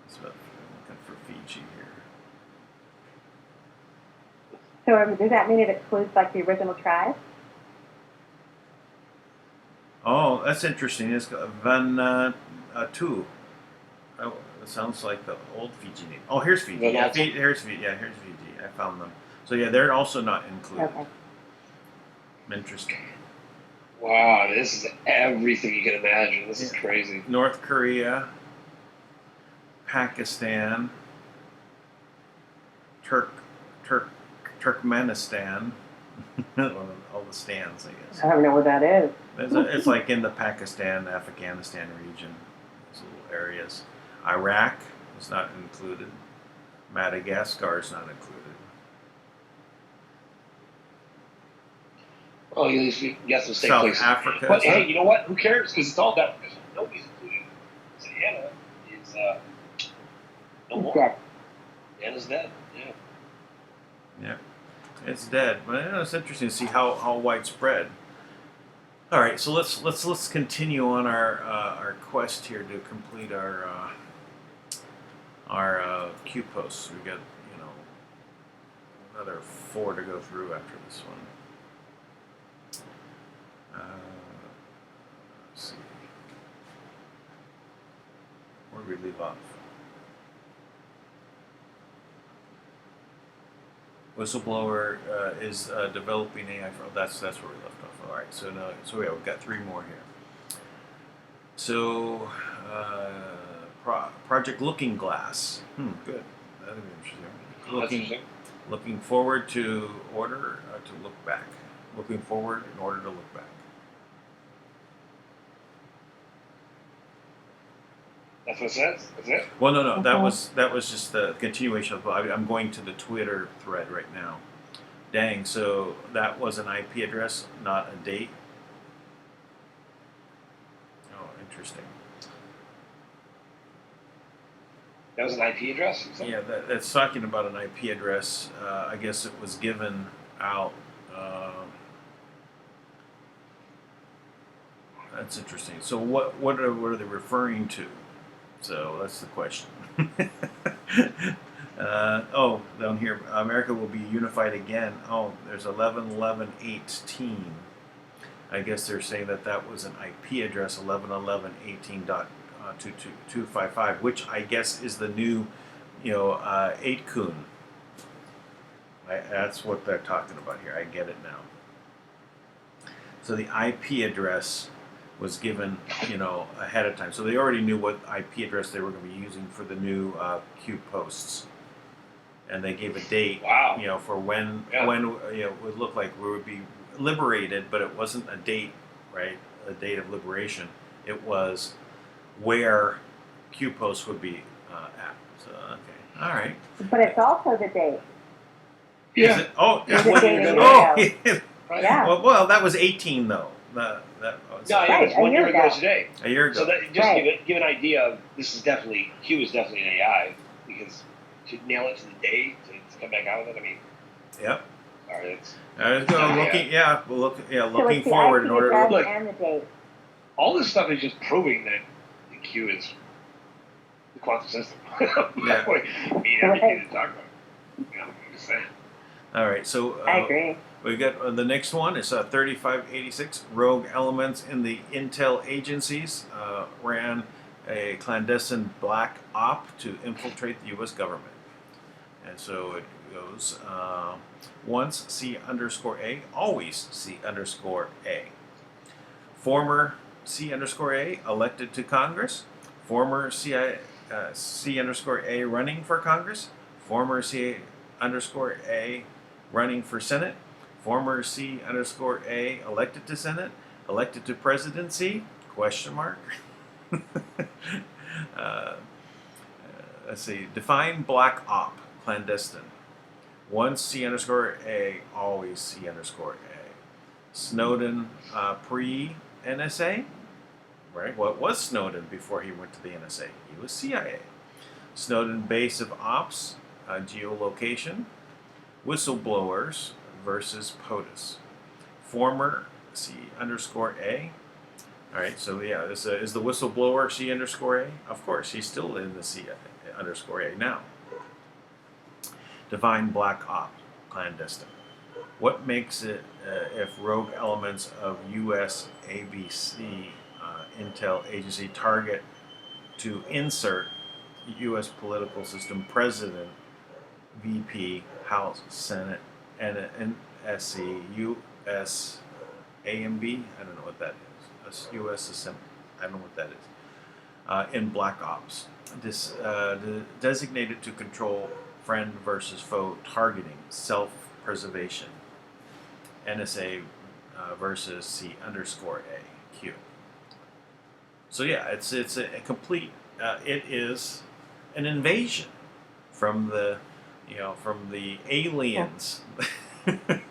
It's about, I'm looking for Fiji here. So does that mean it excludes like the original tribes? Oh, that's interesting. It's Vanuatu. Oh, it sounds like the old Fiji name. Oh, here's Fiji. Yeah, here's Fiji. Yeah, here's Fiji. I found them. So yeah, they're also not included. Okay. Interesting. Wow, this is everything you can imagine. This is crazy. North Korea, Pakistan, Turkmenistan. All the stands, I guess. I don't know what that is. It's like in the Pakistan, Afghanistan region, those little areas. Iraq is not included. Madagascar is not included. Oh, you got some state South places. Africa. But hey, you know what? Who cares? Because it's all that. Because nobody's included. So Anna is no more. Dead. Anna's dead. Yeah. Yeah, it's dead. But you know, it's interesting to see how widespread. All right, so let's continue on our quest here to complete our Q posts. We got another 4 to go through after this one. Let's see. Where did we leave off? Whistleblower is developing AI. That's where we left off. All right. So now, we've got 3 more here. So Project Looking Glass. Good. That'll be interesting. Looking forward to order to look back. Looking forward in order to look back. That's what it says? That's it? Well, no. That was just the continuation of. I'm going to the Twitter thread right now. Dang. So that was an IP address, not a date. Oh, interesting. That was an IP address? Yeah, that's talking about an IP address. I guess it was given out. That's interesting. So what are they referring to? So that's the question. Down here, America will be unified again. Oh, there's 11.11.18. I guess they're saying that was an IP address, 11.11.18.22255, which I guess is the new, 8kun. That's what they're talking about here. I get it now. So the IP address was given, ahead of time. So they already knew what IP address they were going to be using for the new Q posts, and they gave a date, wow. For when it would look like we would be liberated, but it wasn't a date, right? A date of liberation. It was where Q posts would be at. So okay, all right. But it's also the date. Yeah. Is it? Oh, It's the date a year ago. Right. Yeah. Well, that was 18 though. That was, No, yeah, it was Right, 1 year ago ago. today. a year ago. So that, just Right. give an idea of this is definitely Q is definitely an AI because to nail it to the day to come back out of it. I mean, Yep. all right, it's Let's go. Looking So looking it's the forward IP in order to address look. and the date. all this stuff is just proving that the Q is the quantum system. Yeah. I mean, everything to talk about. I'm just saying. All right. So I agree. we got the next one is 3586. Rogue elements in the intel agencies ran a clandestine black op to infiltrate the U.S. government. And so it goes once C_A, always C_A. Former C_A elected to Congress. Former C_A running for Congress. Former C_A running for Senate. Former C_A elected to Senate. Elected to presidency? Question mark. Let's see. Define black op, clandestine. Once C_A, always C_A. Snowden pre-NSA, right? What was Snowden before he went to the NSA? He was CIA. Snowden base of ops, geolocation, whistleblowers versus POTUS. Former C_A. All right, so yeah, this is the whistleblower C_A? Of course, he's still in the C_A now. Define black op, clandestine. What makes it if rogue elements of U.S. ABC intel agency target to insert U.S. political system president, VP, House, Senate, NSC, U.S. AMB? I don't know what that is. U.S. Assembly. I don't know what that is. In black ops, designated to control friend versus foe targeting, self-preservation. NSA versus C_A Q. So yeah, it's a complete. It is an invasion from the aliens, the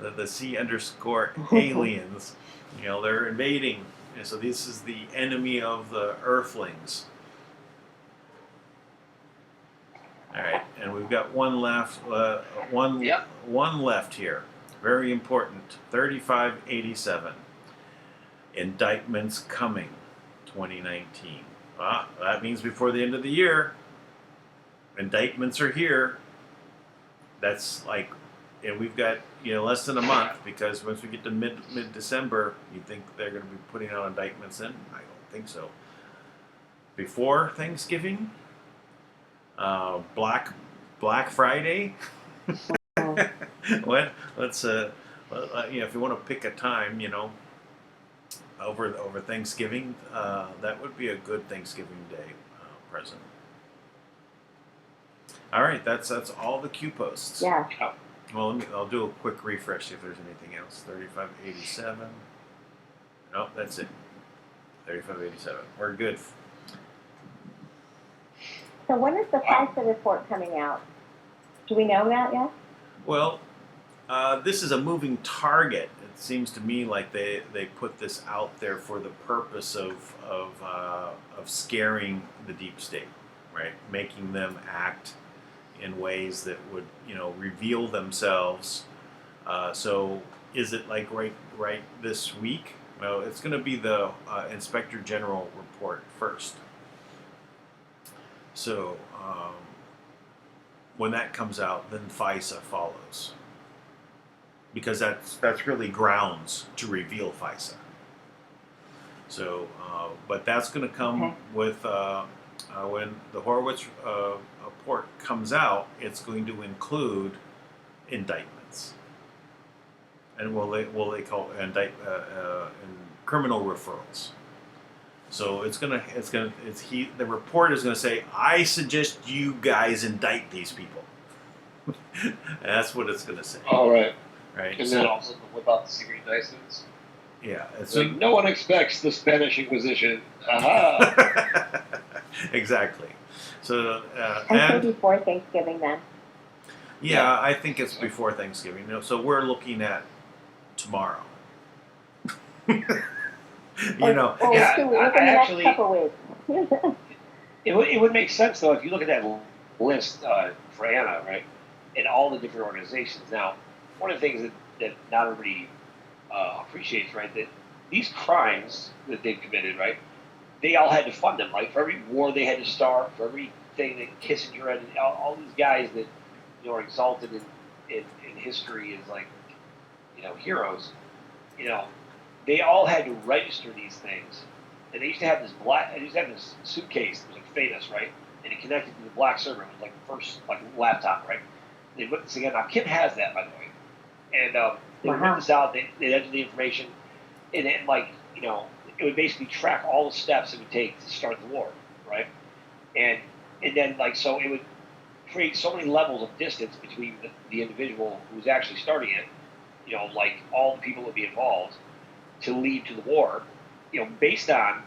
C_aliens. They're invading. And so this is the enemy of the Earthlings. All right, and we've got one left. One left here. Very important. 3587. Indictments coming. 2019. That means before the end of the year. Indictments are here. That's like, and we've got less than a month, because once we get to mid-December, you think they're going to be putting out indictments in? I don't think so. Before Thanksgiving. Black Friday. What? Let's if you want to pick a time, over Thanksgiving, that would be a good Thanksgiving Day present. All right, that's all the Q posts. Yeah. Well, I'll do a quick refresh, see if there's anything else. 3587. Nope, that's it. 3587. We're good. So when is the FISA report coming out? Do we know that yet? Well, this is a moving target. It seems to me like they put this out there for the purpose of scaring the deep state, right? Making them act in ways that would reveal themselves. So is it like right this week? Well, it's going to be the Inspector General report first. So when that comes out, then FISA follows, because that's really grounds to reveal FISA. So, but that's going to come with when the Horowitz report comes out. It's going to include indictments, and they call criminal referrals. So the report is gonna say, I suggest you guys indict these people. That's what it's gonna say. All right. Right. And then also whip out the secret indictments. Yeah. It's like, no one expects the Spanish Inquisition. Aha. Exactly. So and before Thanksgiving then. Yeah, I think it's before Thanksgiving. So we're looking at tomorrow. Actually, it would make sense though if you look at that list for Anna, right, and all the different organizations. Now, one of the things that not everybody appreciates, right, that these crimes that they've committed, right, they all had to fund them. Like for every war they had to start, for everything that Kissinger and all these guys that are exalted in history as like heroes, they all had to register these things, and they used to have this suitcase that was like famous, right? and it connected to the black server. It was like the first like laptop, right? They whipped this again. Now Kim has that, by the way, and they whipped this out. They entered the information, and then like it would basically track all the steps it would take to start the war, right? And then like so it would create so many levels of distance between the individual who was actually starting it, like all the people that would be involved to lead to the war, based on,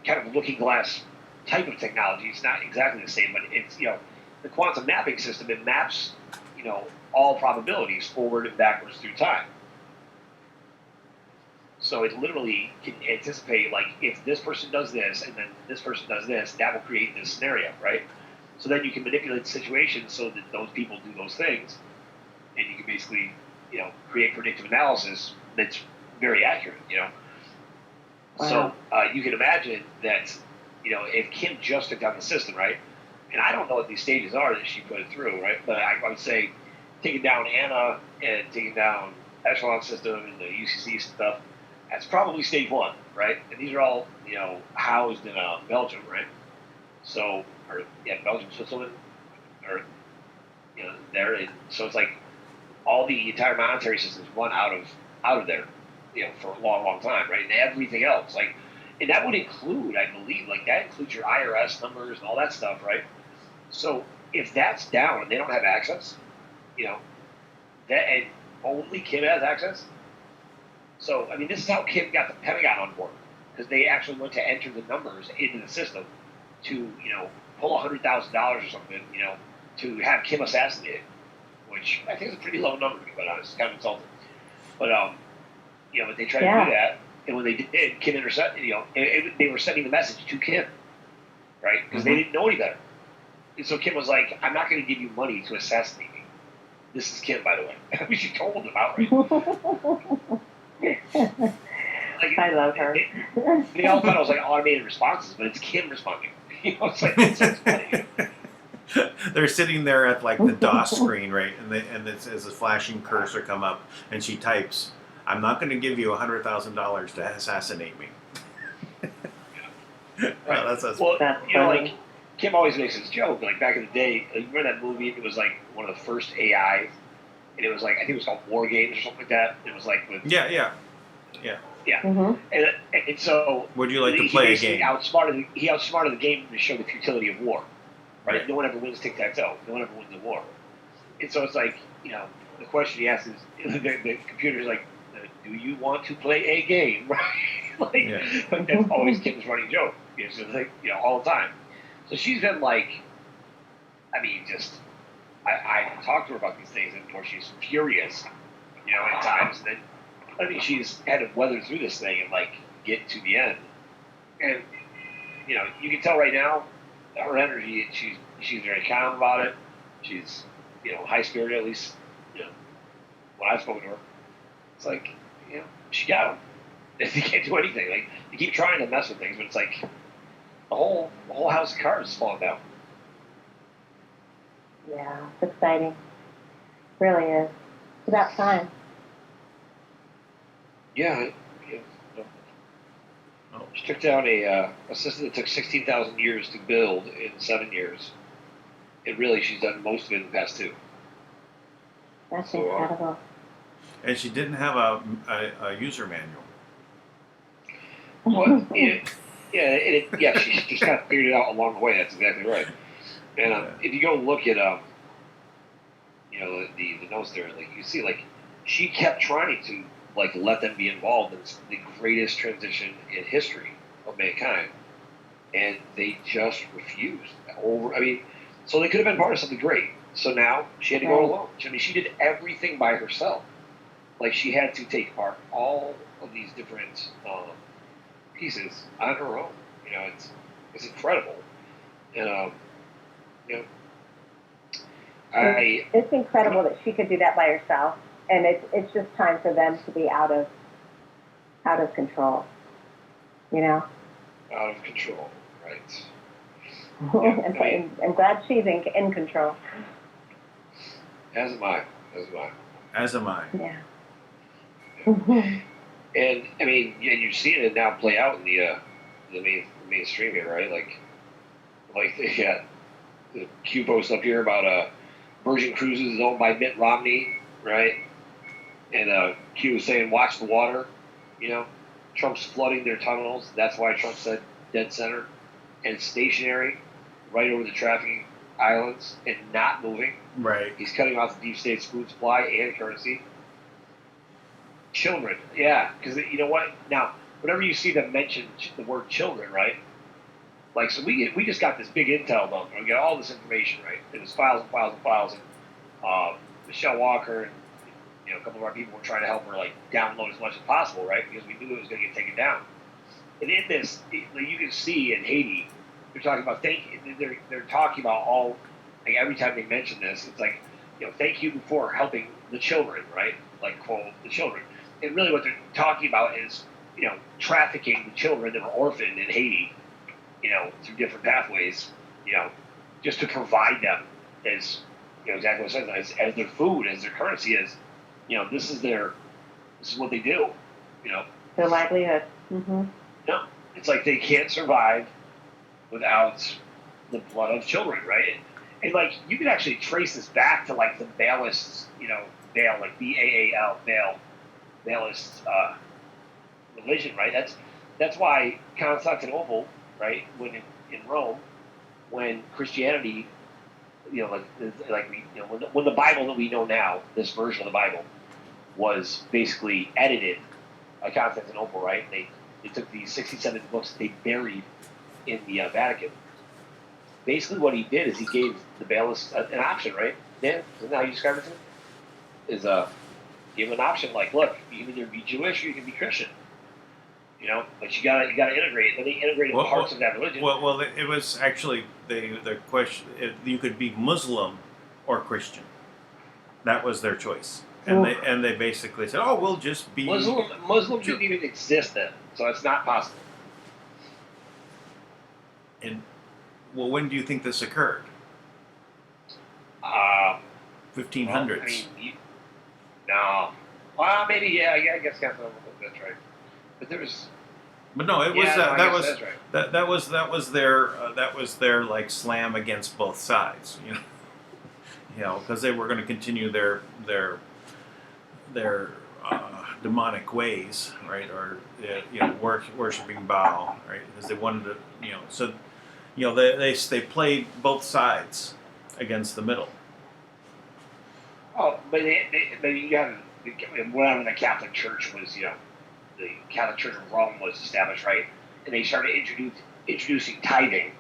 kind of looking glass type of technology. It's not exactly the same, but it's, the quantum mapping system, it maps, all probabilities forward and backwards through time. So it literally can anticipate, like, if this person does this and then this person does this, that will create this scenario, right? So then you can manipulate the situation so that those people do those things, and you can basically, create predictive analysis that's very accurate, Wow. So you can imagine that, if Kim just took down the system, right? And I don't know what these stages are that she put it through, right? But I would say taking down Anna and taking down Echelon system and the UCC stuff, that's probably stage 1, right? And these are all, housed in Belgium, right? So, Belgium, Switzerland, or, there. And so it's like all the entire monetary systems run out of there, for a long, long time, right? And everything else, like, and that would include, I believe, like that includes your IRS numbers and all that stuff, right? So if that's down and they don't have access, that and only Kim has access. So I mean, this is how Kim got the Pentagon on board, because they actually went to enter the numbers into the system to pull $100,000 or something, to have Kim assassinated, which I think is a pretty low number, to be quite honest. It's kind of insulting, but but they tried to do that, and when they did, Kim intercepted. They were sending the message to Kim, right? Because they didn't know any better. And so Kim was like, "I'm not going to give you money to assassinate me." This is Kim, by the way. I mean, she told him outright. Like, I love her. They all thought it was like automated responses, but it's Kim responding. It's like it's funny. They're sitting there at like the DOS screen, right? And it says a flashing cursor come up, and she types, "I'm not going to give you $100,000 to assassinate me." Right. That's Well, That's like Kim always makes this joke. Like back in the day, like, remember that movie? It was like one of the first AI, and it was like I think it was called War Games or something like that. It was like with yeah. Mm-hmm. and so Would you like to he play a basically game? He outsmarted the game to show the futility of war. Right? No one ever wins tic-tac-toe. No one ever wins the war. And so it's like, the question he asks is, the computer's like, do you want to play a game? Right? Like that's always Kim's running joke. So like, all the time. So she's been like, I mean, just, I talked to her about these things, and of course she's furious, at times. And then, I mean, she's had to weather through this thing and like get to the end. And, you can tell right now, her energy, she's very calm about it. She's, high spirited, at least, when I've spoken to her. It's like, she got them. They can't do anything. Like, they keep trying to mess with things, but it's like the whole house of cards is falling down. Yeah, it's exciting. Really is. It's about time. Yeah. Oh. She took down a system that took 16,000 years to build in 7 years. And really, she's done most of it in the past 2. That's So, incredible. And she didn't have a user manual. Well, she just kind of figured it out along the way. That's exactly right. And if you go look at the notes there, like you see, like she kept trying to like let them be involved in the greatest transition in history of mankind, and they just refused. So they could have been part of something great. So now she had to go alone. I mean, she did everything by herself. Like she had to take apart all of these different pieces on her own. It's incredible, and It's incredible that she could do that by herself, and it's just time for them to be out of control. Out of control, right? I'm glad she's in control. As am I. As am I. Yeah. And I mean, and you're seeing it now play out in the mainstream here, right? Like, Like the Q post up here about Virgin Cruises is owned by Mitt Romney, right? And Q was saying, watch the water. Trump's flooding their tunnels. That's why Trump said dead center. And stationary right over the trafficking islands and not moving. Right. He's cutting off the deep state's food supply and currency. Children, yeah, because you know what? Now, whenever you see them mention the word children, right? Like, so we just got this big intel dump. We got all this information, right? It was files and files and files. And Michelle Walker and a couple of our people were trying to help her like download as much as possible, right? Because we knew it was going to get taken down. And in this, you can see in Haiti, they're talking about they're talking about all, like every time they mention this, it's like, thank you for helping the children, right? Like, quote, the children. And really what they're talking about is, trafficking the children that were orphaned in Haiti, through different pathways, just to provide them as, exactly what it says, as their food, as their currency is, this is what they do, Their livelihood. Mm-hmm. No, it's like they can't survive without the blood of children, right? And like you can actually trace this back to like the Baalists, Baal, like Baal, Baalist religion, right? That's why Constantinople, right? When in Rome, when Christianity, when the Bible that we know now, this version of the Bible, was basically edited by Constantinople, right? They took these 67 books they buried in the Vatican. Basically, what he did is he gave the Baalists an option, right? Dan, isn't that how you describe it to him? Is give them an option like, look, you can either be Jewish or you can be Christian. But you gotta integrate. And they integrated parts of that religion. Well, it was actually the question. You could be Muslim or Christian. That was their choice, and they basically said, "Oh, we'll just be Muslim didn't even exist then, so it's not possible." And when do you think this occurred? 1500s. Well, no. Well, maybe yeah. I guess that's right. But there was. But no, it was that was their like slam against both sides, because they were going to continue their demonic ways, right, or worshiping Baal, right, because they wanted to, they played both sides against the middle. Oh, but you have whatever the Catholic Church was, the Catholic Church of Rome was established, right? And they started introducing tithing,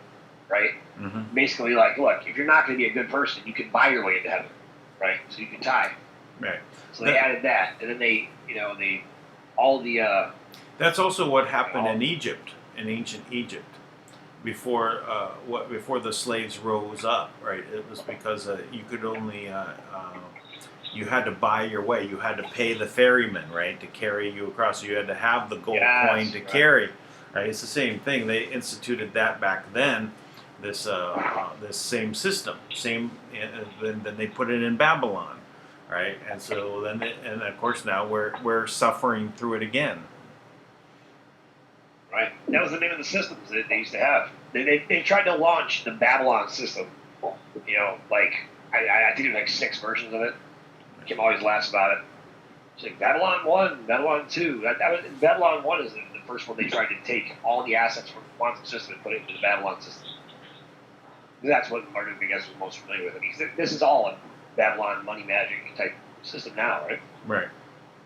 right? Mm-hmm. Basically, like, look, if you're not going to be a good person, you can buy your way into heaven, right? So you can tithe. Right. So they added that, and then That's also what happened in Egypt, in ancient Egypt, before the slaves rose up, right? It was because you could only you had to buy your way. You had to pay the ferryman, right, to carry you across. You had to have the gold coin to carry. Right? It's the same thing. They instituted that back then. This same system, then they put it in Babylon, right? And so and of course now we're suffering through it again. Right. That was the name of the systems that they used to have. They tried to launch the Babylon system. Like I think there's like 6 versions of it. Kim always laughs about it. It's like Babylon 1, Babylon 2. Babylon 1 is the first one they tried to take all the assets from the quantum system and put it into the Babylon system. That's what Martin, I guess, was most familiar with. I mean, this is all a Babylon money magic type system now, right? Right.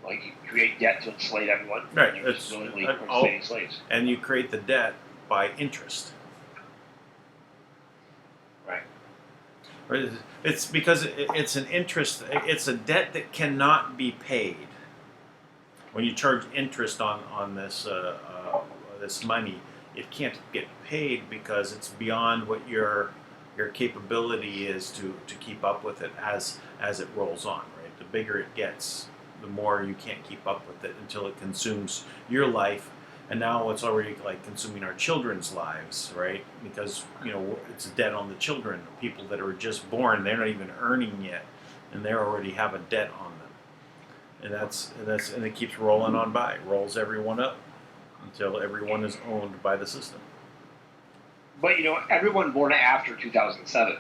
Like you create debt to enslave everyone. Right. And it's willingly enslaving slaves. And you create the debt by interest. Right. It's because it's an interest. It's a debt that cannot be paid. When you charge interest on this this money, it can't get paid because it's beyond what your capability is to keep up with it as it rolls on. Right. The bigger it gets, the more you can't keep up with it until it consumes your life. And now it's already like consuming our children's lives, right? Because it's a debt on the children, people that are just born. They're not even earning yet, and they already have a debt on them. And it keeps rolling on by, rolls everyone up until everyone is owned by the system. But everyone born after 2007,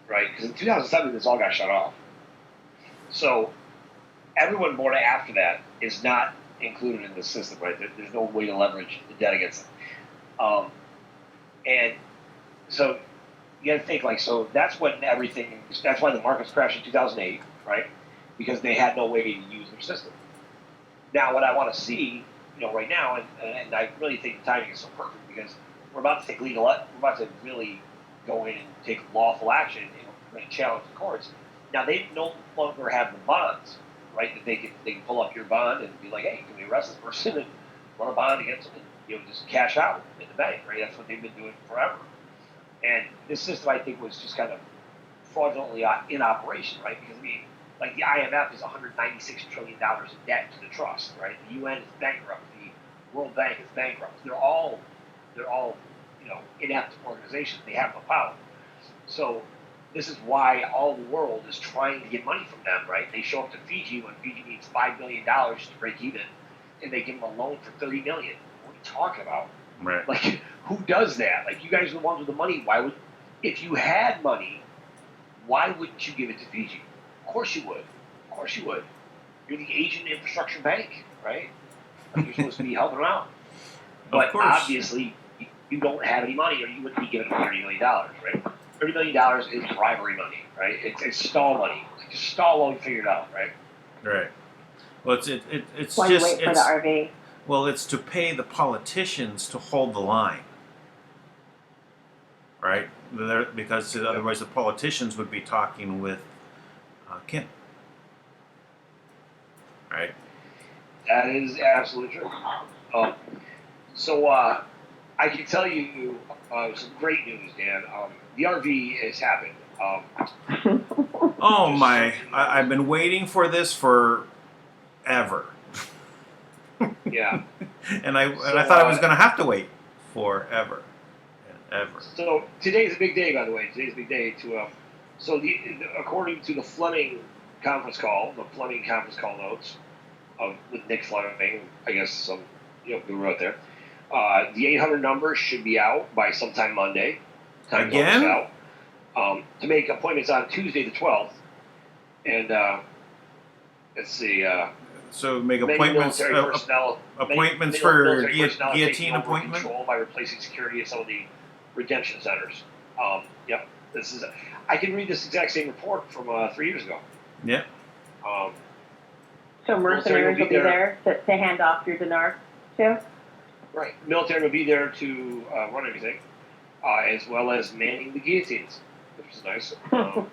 right? Because in 2007 this all got shut off. So everyone born after that is not included in the system, right? There's no way to leverage the debt against them. And so you got to think so that's when that's why the markets crashed in 2008, right? Because they had no way to use their system. Now, what I want to see, right now, and I really think the timing is so perfect because we're about to we're about to really go in and take lawful action and challenge the courts. Now, they no longer have the bonds, right? That they can pull up your bond and be like, hey, can we arrest this person and run a bond against them and just cash out in the bank, right? That's what they've been doing forever. And this system, I think, was just kind of fraudulently in operation, right? Because the IMF is $196 trillion in debt to the trust, right? The UN is bankrupt. The World Bank is bankrupt. They're all inept organizations. They have no power. So this is why all the world is trying to get money from them, right? They show up to Fiji when Fiji needs $5 billion to break even, and they give them a loan for $30 million. What are you talking about? Right. Who does that? You guys are the ones with the money. If you had money, why wouldn't you give it to Fiji? Of course you would. Of course you would. You're the Asian infrastructure bank, right? You're supposed to be helping them out. But obviously, you don't have any money, or you wouldn't be giving them $30 million, right? $30 million is bribery money, right? It's stall money. Just stall while we figure it out, right? Right. Well, it's While you wait for the RV. Well, it's to pay the politicians to hold the line, right? Because otherwise the politicians would be talking with Kim, right? That is absolutely true. So I can tell you some great news, Dan. The RV has happened. Oh my! I've been waiting for this forever. Yeah. and I thought I was going to have to wait forever and ever. So today's a big day, by the way. Today's a big day to. According to the Fleming conference call notes with Nick Fleming, I guess some guru out there. The 800 number should be out by sometime Monday. Again? Out. To make appointments on Tuesday the 12th, and let's see. So make appointments. Appointments for guillotine appointment. Control by replacing security at some of the redemption centers. Yep. This is. I can read this exact same report from 3 years ago. Yeah. So mercenaries will be there to hand off your dinar to? Right. Military will be there to run everything, as well as manning the guillotines, which is nice. No,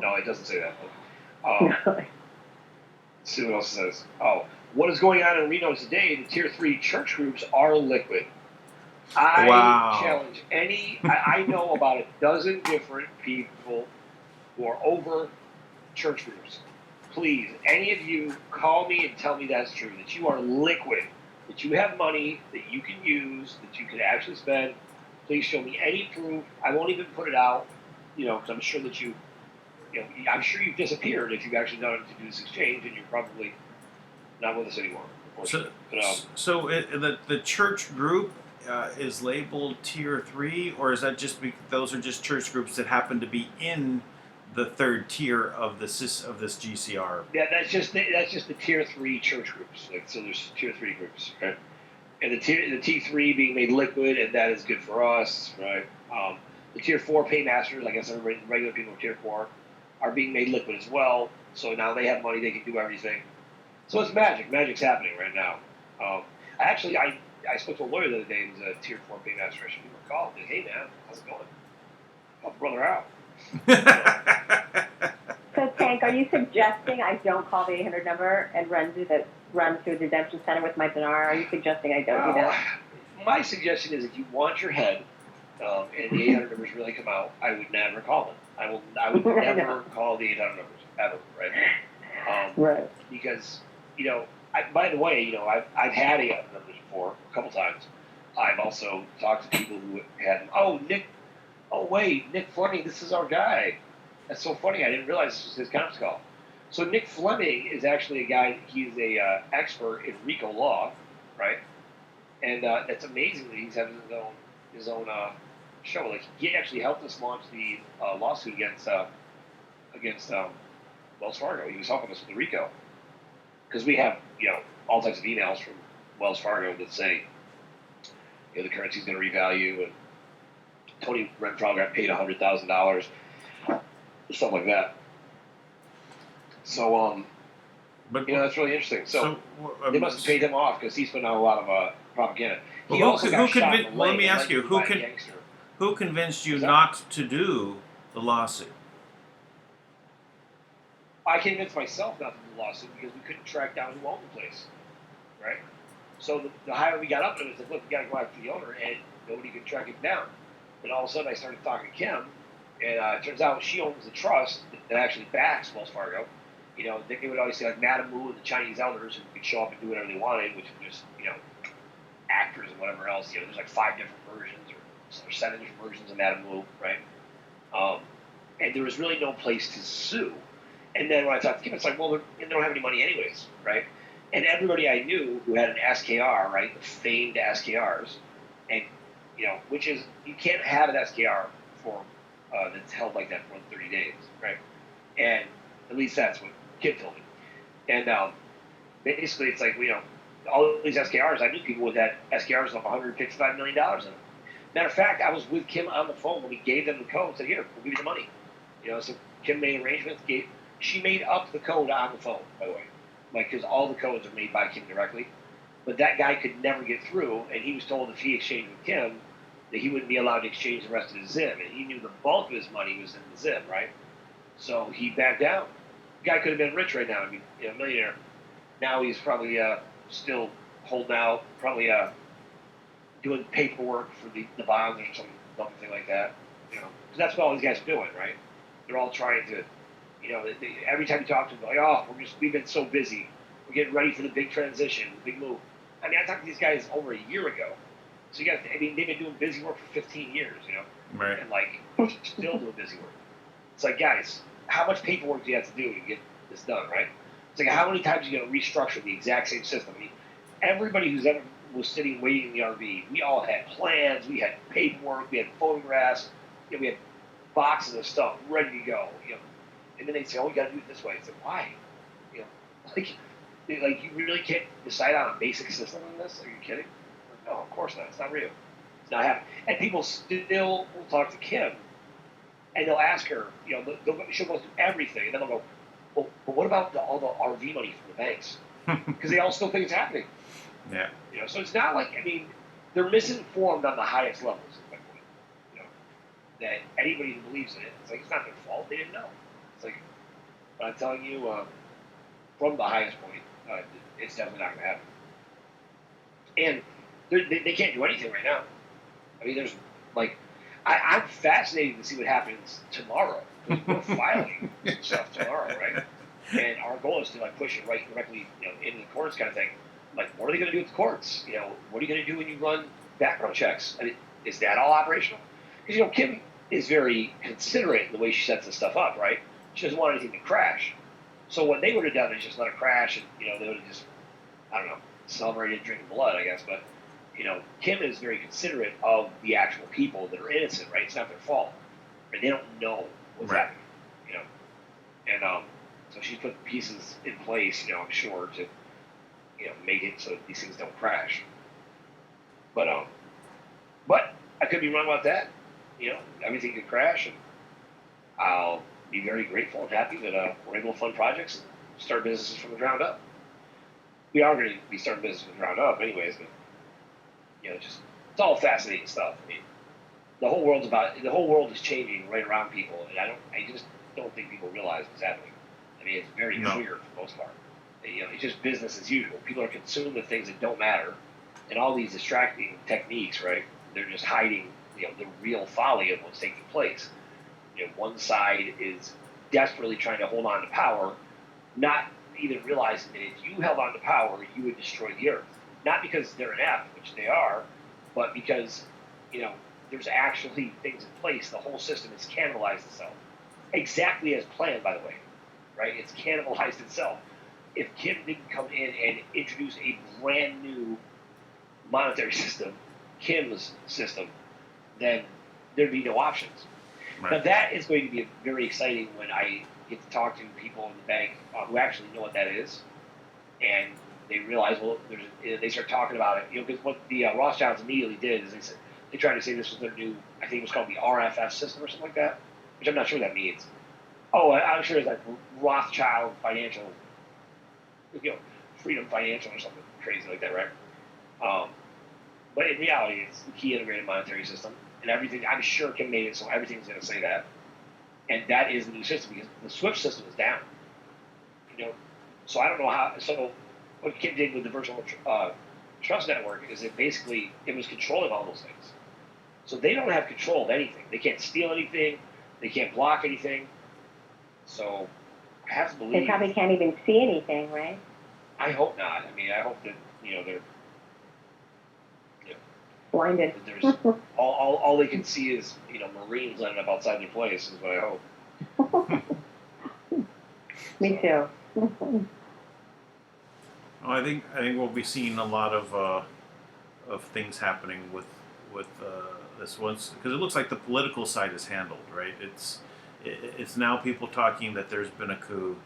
it doesn't say that. Let's see what else it says. What is going on in Reno today? The Tier 3 church groups are liquid. I challenge I know about a dozen different people who are over church groups. Please, any of you, call me and tell me that's true, that you are liquid, that you have money that you can use, that you can actually spend. Please show me any proof. I won't even put it out, because I'm sure that I'm sure you've disappeared if you've actually done it to do this exchange, and you're probably not with us anymore. So the church group is labeled Tier 3, or is that just those are just church groups that happen to be in the third tier of this GCR? Yeah, that's just the Tier 3 church groups. So there's Tier 3 groups, right? And the T3 being made liquid, and that is good for us, right? The Tier 4 paymasters, I guess everybody, regular people in Tier 4, are being made liquid as well. So now they have money, they can do everything. So it's magic. Magic's happening right now. I spoke to a lawyer the other day who's a Tier 4 paymaster. I should give him a call. Hey, man, how's it going? Help a brother out. So, Tank, are you suggesting I don't call the 800 number and run through the redemption center with my dinar? Are you suggesting I don't do that? My suggestion is if you want your head and the 800 numbers really come out, I would never call them. I would never call the 800 numbers ever, right? Right. Because by the way, I've had 800 numbers before a couple times. I've also talked to people who had Nick Fleming, this is our guy. That's so funny. I didn't realize this was his conference call. So Nick Fleming is actually a guy. He's a expert in RICO law, right? And that's amazing that he's having his own show. Like he actually helped us launch the lawsuit against Wells Fargo. He was helping us with the RICO because we have all types of emails from Wells Fargo that say the currency's going to revalue, and Tony Renfro got paid $100,000, stuff like that. So But that's really interesting. So they must have paid him off because he's putting out a lot of propaganda. He well, also got shot in the leg. let me ask you, by a gangster. who convinced you What's that? not to do the lawsuit? I convinced myself not to do the lawsuit because we couldn't track down who owned the place, right? So the higher we got up, it was like, look, we got to go after the owner, and nobody could track it down. Then all of a sudden, I started talking to Kim, and it turns out she owns the trust that actually backs Wells Fargo. They would always say like Madame Wu and the Chinese elders who could show up and do whatever they wanted, which were just actors and whatever else. There's like 5 different versions or 7 different versions of Madame Wu, right? And there was really no place to sue. And then when I talked to Kim, it's like, well, they don't have any money anyways, right? And everybody I knew who had an SKR, right, the famed SKRs, and which is you can't have an SKR for that's held like that for more than 30 days, right? And at least that's what Kim told me. And basically, it's like all these SKRs. I knew people with that SKRs of $155 million in them. Matter of fact, I was with Kim on the phone when we gave them the code. Said, "Here, we'll give you the money." So Kim made arrangements. She made up the code on the phone, by the way, because all the codes are made by Kim directly. But that guy could never get through, and he was told if he exchanged with Kim, that he wouldn't be allowed to exchange the rest of his Zim, and he knew the bulk of his money was in the Zim, right? So he backed down. The guy could have been rich right now, a millionaire. Now he's probably still holding out, probably doing paperwork for the bonds or something like that. Because that's what all these guys are doing, right? They're all trying to. Every time you talk to them, they're like, we've been so busy. We're getting ready for the big transition, the big move. I talked to these guys over a year ago. So they've been doing busy work for 15 years, Right. And still doing busy work. It's like, guys, how much paperwork do you have to do to get this done, right? It's like, how many times are you going to restructure the exact same system? Everybody who's ever was sitting waiting in the RV, we all had plans, we had paperwork, we had photographs, we had boxes of stuff ready to go, And then they'd say, "Oh, you got to do it this way." It's like, why? Like you really can't decide on a basic system on this? Are you kidding? No, of course not. It's not real. It's not happening. And people still will talk to Kim, and they'll ask her, she'll go through everything, and then they'll go, "Well, but what about all the RV money from the banks?" Because they all still think it's happening. Yeah. So it's not like they're misinformed on the highest levels. Is my point. That anybody who believes in it, it's like it's not their fault. They didn't know. It's like, but I'm telling you, from the highest point, it's definitely not going to happen. And they can't do anything right now. There's I'm fascinated to see what happens tomorrow. We're filing stuff tomorrow, right? And our goal is to push it right directly, into the courts, kind of thing. What are they going to do with the courts? What are you going to do when you run background checks? Is that all operational? Because Kim is very considerate in the way she sets this stuff up, right? She doesn't want anything to crash. So what they would have done is just let it crash, and they would have just, I don't know, celebrated drinking blood, I guess. But Kim is very considerate of the actual people that are innocent, right? It's not their fault, right? They don't know what's happening, And so she's put pieces in place, I'm sure, to make it so these things don't crash. But I could be wrong about that. Everything could crash, and I'll be very grateful and happy that we're able to fund projects and start businesses from the ground up. We are going to be starting business from the ground up anyways, but it's all fascinating stuff. The whole world is changing right around people, and I just don't think people realize what's happening. It's very clear for the most part. It's just business as usual. People are consumed with things that don't matter, and all these distracting techniques, right? They're just hiding, the real folly of what's taking place. One side is desperately trying to hold on to power, not even realizing that if you held on to power, you would destroy the earth. Not because they're inept, which they are, but because, there's actually things in place. The whole system has cannibalized itself. Exactly as planned, by the way, right? It's cannibalized itself. If Kim didn't come in and introduce a brand new monetary system, Kim's system, then there'd be no options. Right. Now that is going to be very exciting when I get to talk to people in the bank who actually know what that is, and they realize, well, they start talking about it. Because what the Rothschilds immediately did is they tried to say this was their new, I think it was called the RFF system or something like that, which I'm not sure what that means. Oh, I'm sure it's like Rothschild Financial, Freedom Financial or something crazy like that, right? But in reality, it's the key integrated monetary system, and everything. I'm sure Kim made it so everything's going to say that, and that is the new system because the SWIFT system is down. So I don't know how. So what Kim did with the virtual trust network is it was controlling all those things. So they don't have control of anything. They can't steal anything. They can't block anything. So I have to believe. They probably can't even see anything, right? I hope not. I mean, I hope that they're Blinded. that there's all they can see is Marines lining up outside their place is what I hope. Me too. Well, I think we'll be seeing a lot of things happening with this once, because it looks like the political side is handled, right? It's now people talking that there's been a coup,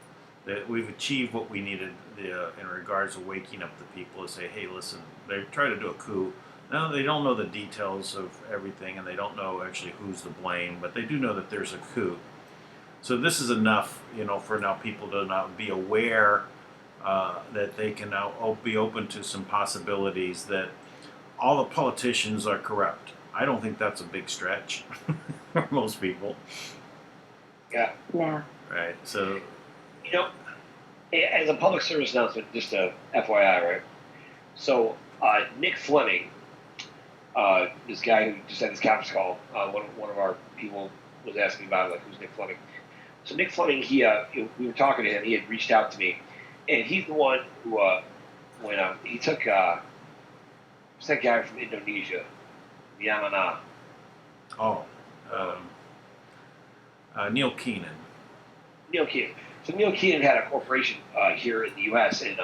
that we've achieved what we needed in regards to waking up the people to say, hey, listen, they're trying to do a coup. Now they don't know the details of everything, and they don't know actually who's to blame, but they do know that there's a coup. So this is enough, for now people to now be aware that they can now be open to some possibilities that all the politicians are corrupt. I don't think that's a big stretch for most people. Yeah. Yeah. Right. So. As a public service announcement, just a FYI, right? So Nick Fleming, this guy who just had this conference call, one of our people was asking about it, like, who's Nick Fleming? So Nick Fleming, we were talking to him. He had reached out to me, and he's the one who, when he took, what's that guy from Indonesia, Yamana? Oh, Neil Keenan. Neil Keenan. So Neil Keenan had a corporation here in the U.S., and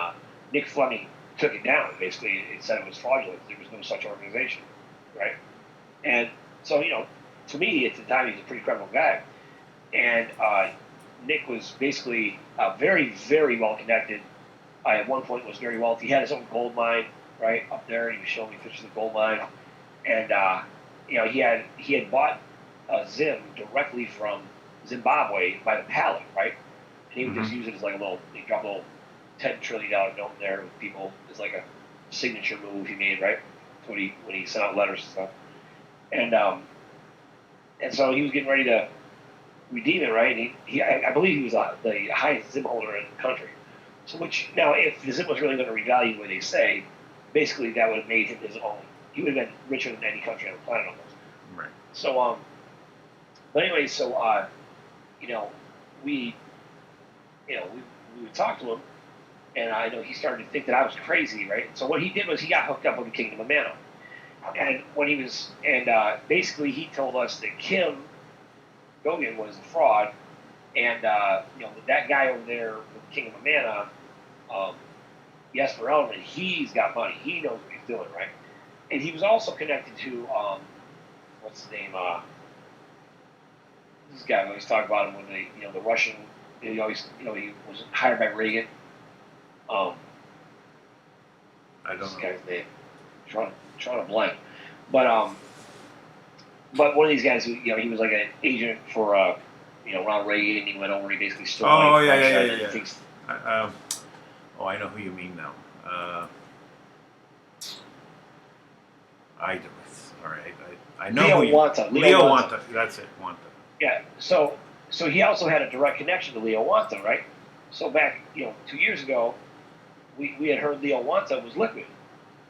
Nick Fleming took it down. Basically, it said it was fraudulent. There was no such organization, right? And so, to me, at the time, he's a pretty credible guy. And Nick was basically very, very well connected. At one point, was very wealthy. He had his own gold mine right up there. He was showing me pictures of the gold mine, and he had bought Zim directly from Zimbabwe by the pallet, right? And he would just use it as like he dropped a little $10 trillion note in there with people as like a signature move he made, right? When he sent out letters and stuff, and so he was getting ready to redeem it, right? And I believe he was the highest Zim holder in the country. So now, if the Zim was really going to revalue the way they say, basically that would have made him his own. He would have been richer than any country on the planet almost. Right. So, but anyway, we would talk to him, and I know he started to think that I was crazy, right? So what he did was he got hooked up with the Kingdom of Mana, and basically he told us that Kim Gogan was a fraud, and that guy over there with Kingdom of Mana, Jesper Elman, he's got money. He knows what he's doing, right? And he was also connected to what's his name? This guy we always talk about him when the Russian. He always he was hired by Reagan. I don't this know. guy's name. Trying to blank, but one of these guys who he was like an agent for Ronald Reagan. He went over. He basically stole. Oh yeah. I know who you mean now. I know Leo who you. Wanta. Leo Wanta. That's it. Wanta. Yeah. So he also had a direct connection to Leo Wanta, right? So back 2 years ago, we had heard Leo Wanta was liquid,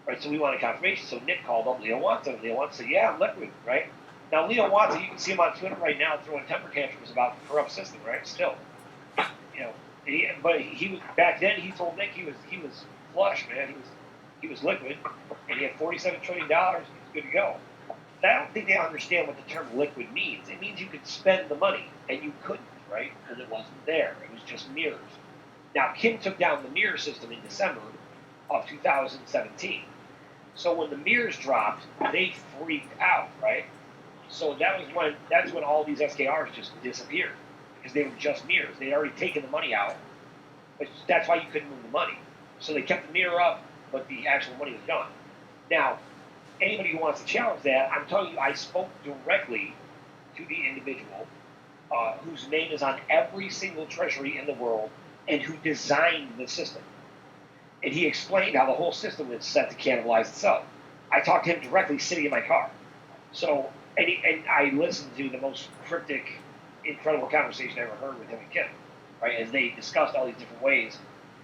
right? So we wanted confirmation. So Nick called up Leo Wanta, and Leo Wanta said, "Yeah, I'm liquid," right? Now Leo Wanta, you can see him on Twitter right now throwing temper tantrums about the corrupt system, right? Still, but he was back then. He told Nick he was flush, man. He was liquid, and he had $47 trillion. He was good to go. But I don't think they understand what the term liquid means. It means you could spend the money, and you couldn't, right? Because it wasn't there. It was just mirrors. Now, Kim took down the mirror system in December of 2017. So when the mirrors dropped, they freaked out, right? So that's when all these SKRs just disappeared because they were just mirrors. They'd already taken the money out, but that's why you couldn't move the money. So they kept the mirror up, but the actual money was gone. Now, anybody who wants to challenge that, I'm telling you, I spoke directly to the individual whose name is on every single treasury in the world and who designed the system. And he explained how the whole system was set to cannibalize itself. I talked to him directly sitting in my car. So, and I listened to the most cryptic, incredible conversation I ever heard with him and Kim, right? As they discussed all these different ways.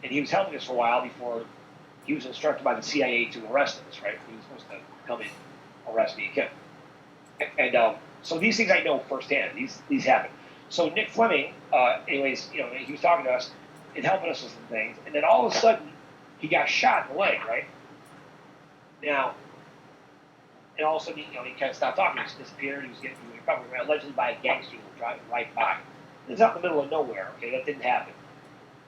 And he was helping us for a while before he was instructed by the CIA to arrest us, right? He was supposed to come in, arrest me and Kim. And so these things I know firsthand. These happen. So Nick Fleming, anyways, he was talking to us and helping us with some things. And then all of a sudden, he got shot in the leg, right? Now, and all of a sudden, he kind of stopped talking. He just disappeared. He was recovered allegedly by a gangster who was driving right by. It's out in the middle of nowhere. Okay, that didn't happen.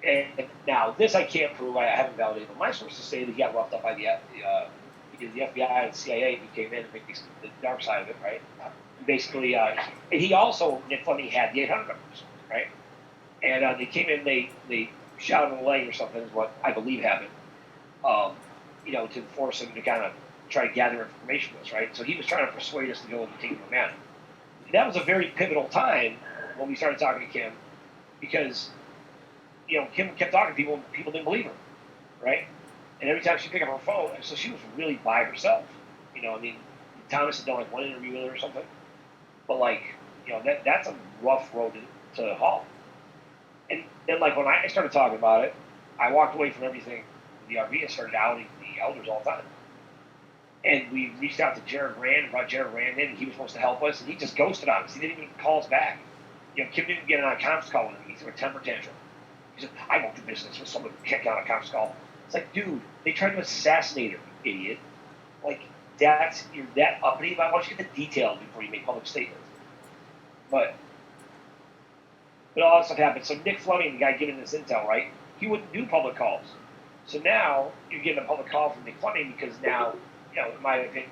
And now this I can't prove. I haven't validated. But my sources say that he got roughed up by the FBI and CIA who came in and made the dark side of it, right? Basically, and he also, Nick Fleming, had the 800 numbers, right? And they came in, they shot him in the leg or something, is what I believe happened. To force him to kind of try to gather information with us, right? So he was trying to persuade us to go with the Kingdom of Man. That was a very pivotal time when we started talking to Kim, because Kim kept talking to people and people didn't believe her, right? And every time she picked up her phone, so she was really by herself. Thomas had done like one interview with her or something, but that's a rough road to haul. And then when I started talking about it, I walked away from everything with the RV and started outing the elders all the time. And we reached out to Jared Rand and brought Jared Rand in, and he was supposed to help us, and he just ghosted on us. He didn't even call us back. Kim didn't get on a conference call with him. He threw a temper tantrum. He said, I won't do business with someone who can't get on a conference call. It's like, dude, they tried to assassinate him, idiot. You're that uppity about. Why don't you get the details before you make public statements? But all that stuff happened. So Nick Fleming, the guy giving this intel, right? He wouldn't do public calls. So now you're getting a public call from Nick Fleming because now, in my opinion,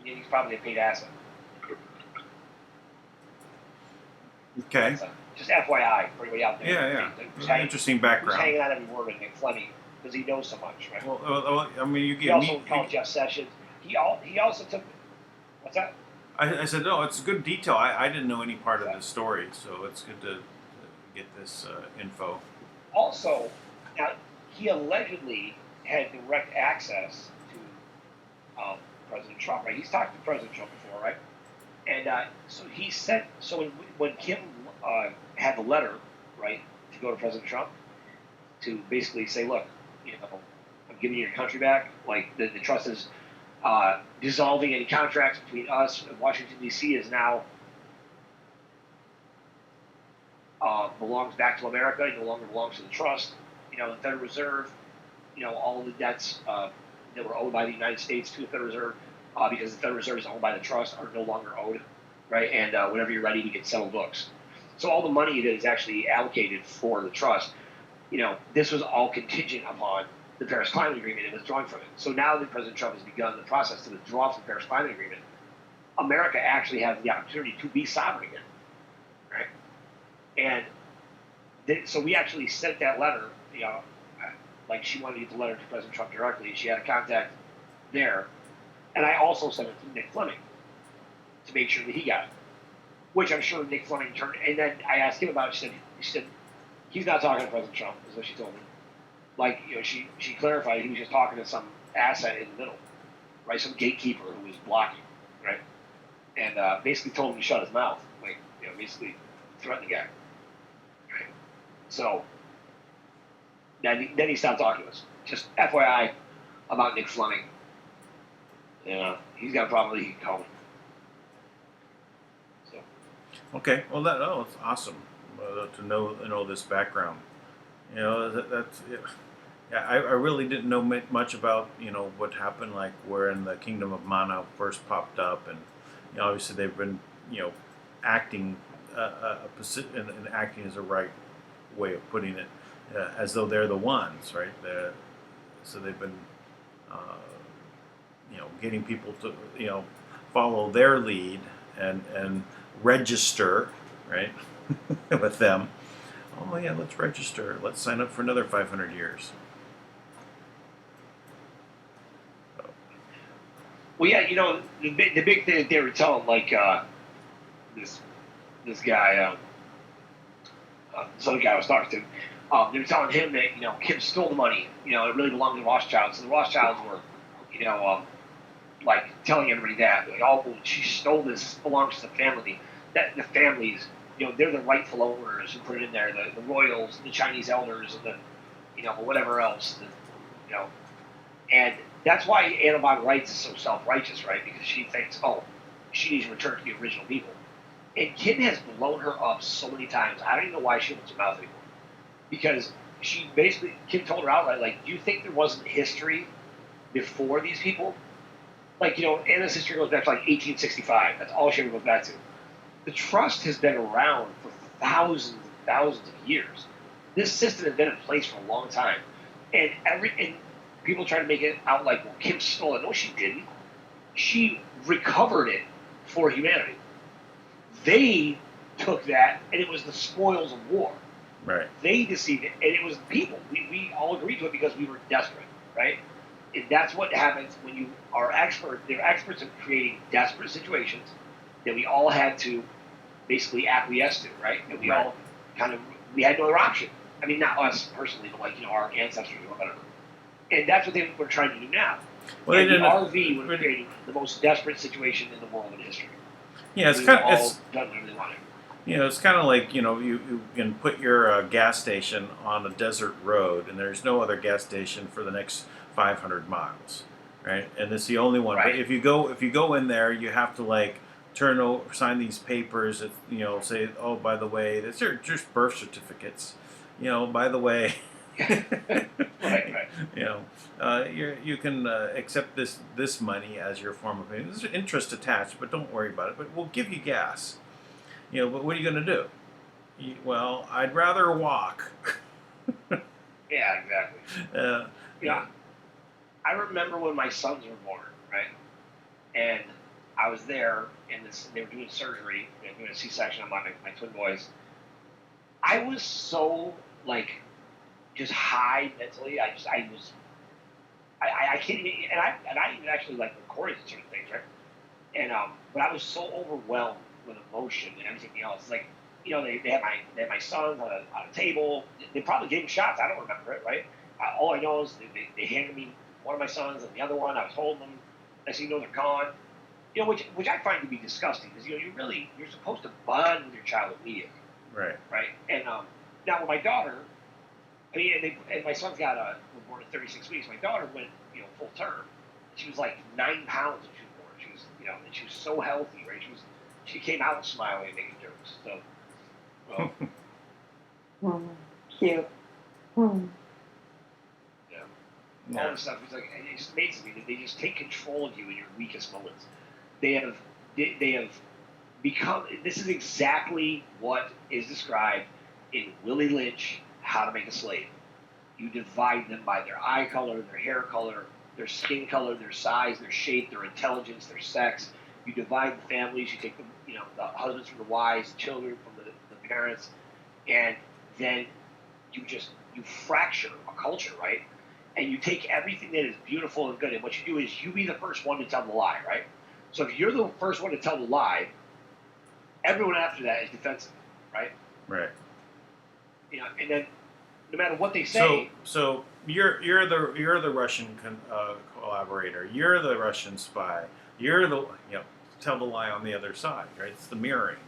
he's probably a paid asset. Okay. So just FYI for everybody out there. Yeah. Interesting background. Who's hanging on every word of Nick Fleming because he knows so much, right? Well, I mean, you He get also called Jeff Sessions. He also took. What's that? I said, no, it's good detail. I didn't know any part of this story, so it's good to get this info. Also, now, he allegedly had direct access to President Trump, right? He's talked to President Trump before, right? And so he said, when Kim had the letter, right, to go to President Trump to basically say, look, I'm giving you your country back. The trust is dissolving any contracts between us and Washington, D.C. is now belongs back to America. It no longer belongs to the trust. The Federal Reserve, all of the debts that were owed by the United States to the Federal Reserve, because the Federal Reserve is owned by the trust, are no longer owed, right? And whenever you're ready, we can settle books. So all the money that is actually allocated for the trust, this was all contingent upon the Paris Climate Agreement and withdrawing from it. So now that President Trump has begun the process to withdraw from the Paris Climate Agreement, America actually has the opportunity to be sovereign again, right? And so we actually sent that letter, she wanted to get the letter to President Trump directly. She had a contact there. And I also sent it to Nick Fleming to make sure that he got it, which I'm sure Nick Fleming turned. And then I asked him about it. She said, he's not talking to President Trump, is what she told me. She clarified he was just talking to some asset in the middle, right? Some gatekeeper who was blocking, right? And basically told him to shut his mouth, basically threatened the guy, right? So then he stopped talking to us. Just FYI about Nick Fleming. He's got a problem that he can call me. So. Okay, well, it's awesome to know this background. That's. Yeah, I really didn't know much about what happened, where the Kingdom of Mana first popped up, and obviously they've been acting and acting is the right way of putting it, as though they're the ones, right? So they've been getting people to follow their lead and register, right, with them. Oh yeah, let's register. Let's sign up for another 500 years. Well, yeah, the big thing that they were telling, like, this guy, this other guy I was talking to, they were telling him that, Kim stole the money. It really belonged to the Rothschilds. So the Rothschilds were, like, telling everybody that, like, oh, she stole this. This belongs to the family. That the families, they're the rightful owners who put it in there. The royals, the Chinese elders, and whatever else. And that's why Anne of Rights is so self-righteous, right? Because she thinks, oh, she needs to return to the original people. And Kim has blown her up so many times. I don't even know why she opens her mouth anymore. Because Kim told her outright, like, do you think there wasn't history before these people? Like, Anna's history goes back to, like, 1865. That's all she ever goes back to. The trust has been around for thousands and thousands of years. This system has been in place for a long time. And people try to make it out like, well, Kim stole it. No, she didn't. She recovered it for humanity. They took that, and it was the spoils of war. Right. They deceived it, and it was people. We all agreed to it because we were desperate, right? And that's what happens when you are expert. They're experts in creating desperate situations that we all had to basically acquiesce to, right? And we all we had no other option. I mean, not us personally, but, like, our ancestors or whatever. And that's what they were trying to do now. Well, and the RV was creating the most desperate situation in the world in history. Yeah, it's done whatever they wanted. It's kind of like, you can put your gas station on a desert road, and there's no other gas station for the next 500 miles, right? And it's the only one. Right. But if you go in there, you have to, like, sign these papers that, say, oh, by the way, these are just birth certificates. By the way, right. You can accept this money as your form of payment. There's interest attached, but don't worry about it. But we'll give you gas. But what are you going to do? Well, I'd rather walk. Yeah, exactly. I remember when my sons were born, right? And I was there, and they were doing surgery, doing a C-section on my twin boys. I was so, like, just high mentally. I can't even, and I even actually, like, recorded certain things, right? And but I was so overwhelmed with emotion and everything else. It's like, they had my sons on a table. They probably gave me shots. I don't remember it, right? All I know is they handed me one of my sons and the other one. I was holding them. Next thing you know, they're gone. Which I find to be disgusting because you're supposed to bond with your child immediately. Right. Right. And now with my daughter, I mean, and my son's was born at 36 weeks. My daughter went, full term. She was like 9 pounds when she was born. She was, and she was so healthy, right? She came out smiling and making jokes. So, well, Cute. Yeah. All this stuff. It's like, it just amazes me that they just take control of you in your weakest moments. They have become. This is exactly what is described in Willie Lynch, How to Make a Slave. You divide them by their eye color, their hair color, their skin color, their size, their shape, their intelligence, their sex. You divide the families. You take the husbands from the wives, the children from the parents, and then you fracture a culture, right? And you take everything that is beautiful and good, and what you do is you be the first one to tell the lie, right? So if you're the first one to tell the lie, everyone after that is defensive, right? Right. And then no matter what they say. So you're the Russian collaborator. You're the Russian spy. You're the tell the lie on the other side, right? It's the mirroring.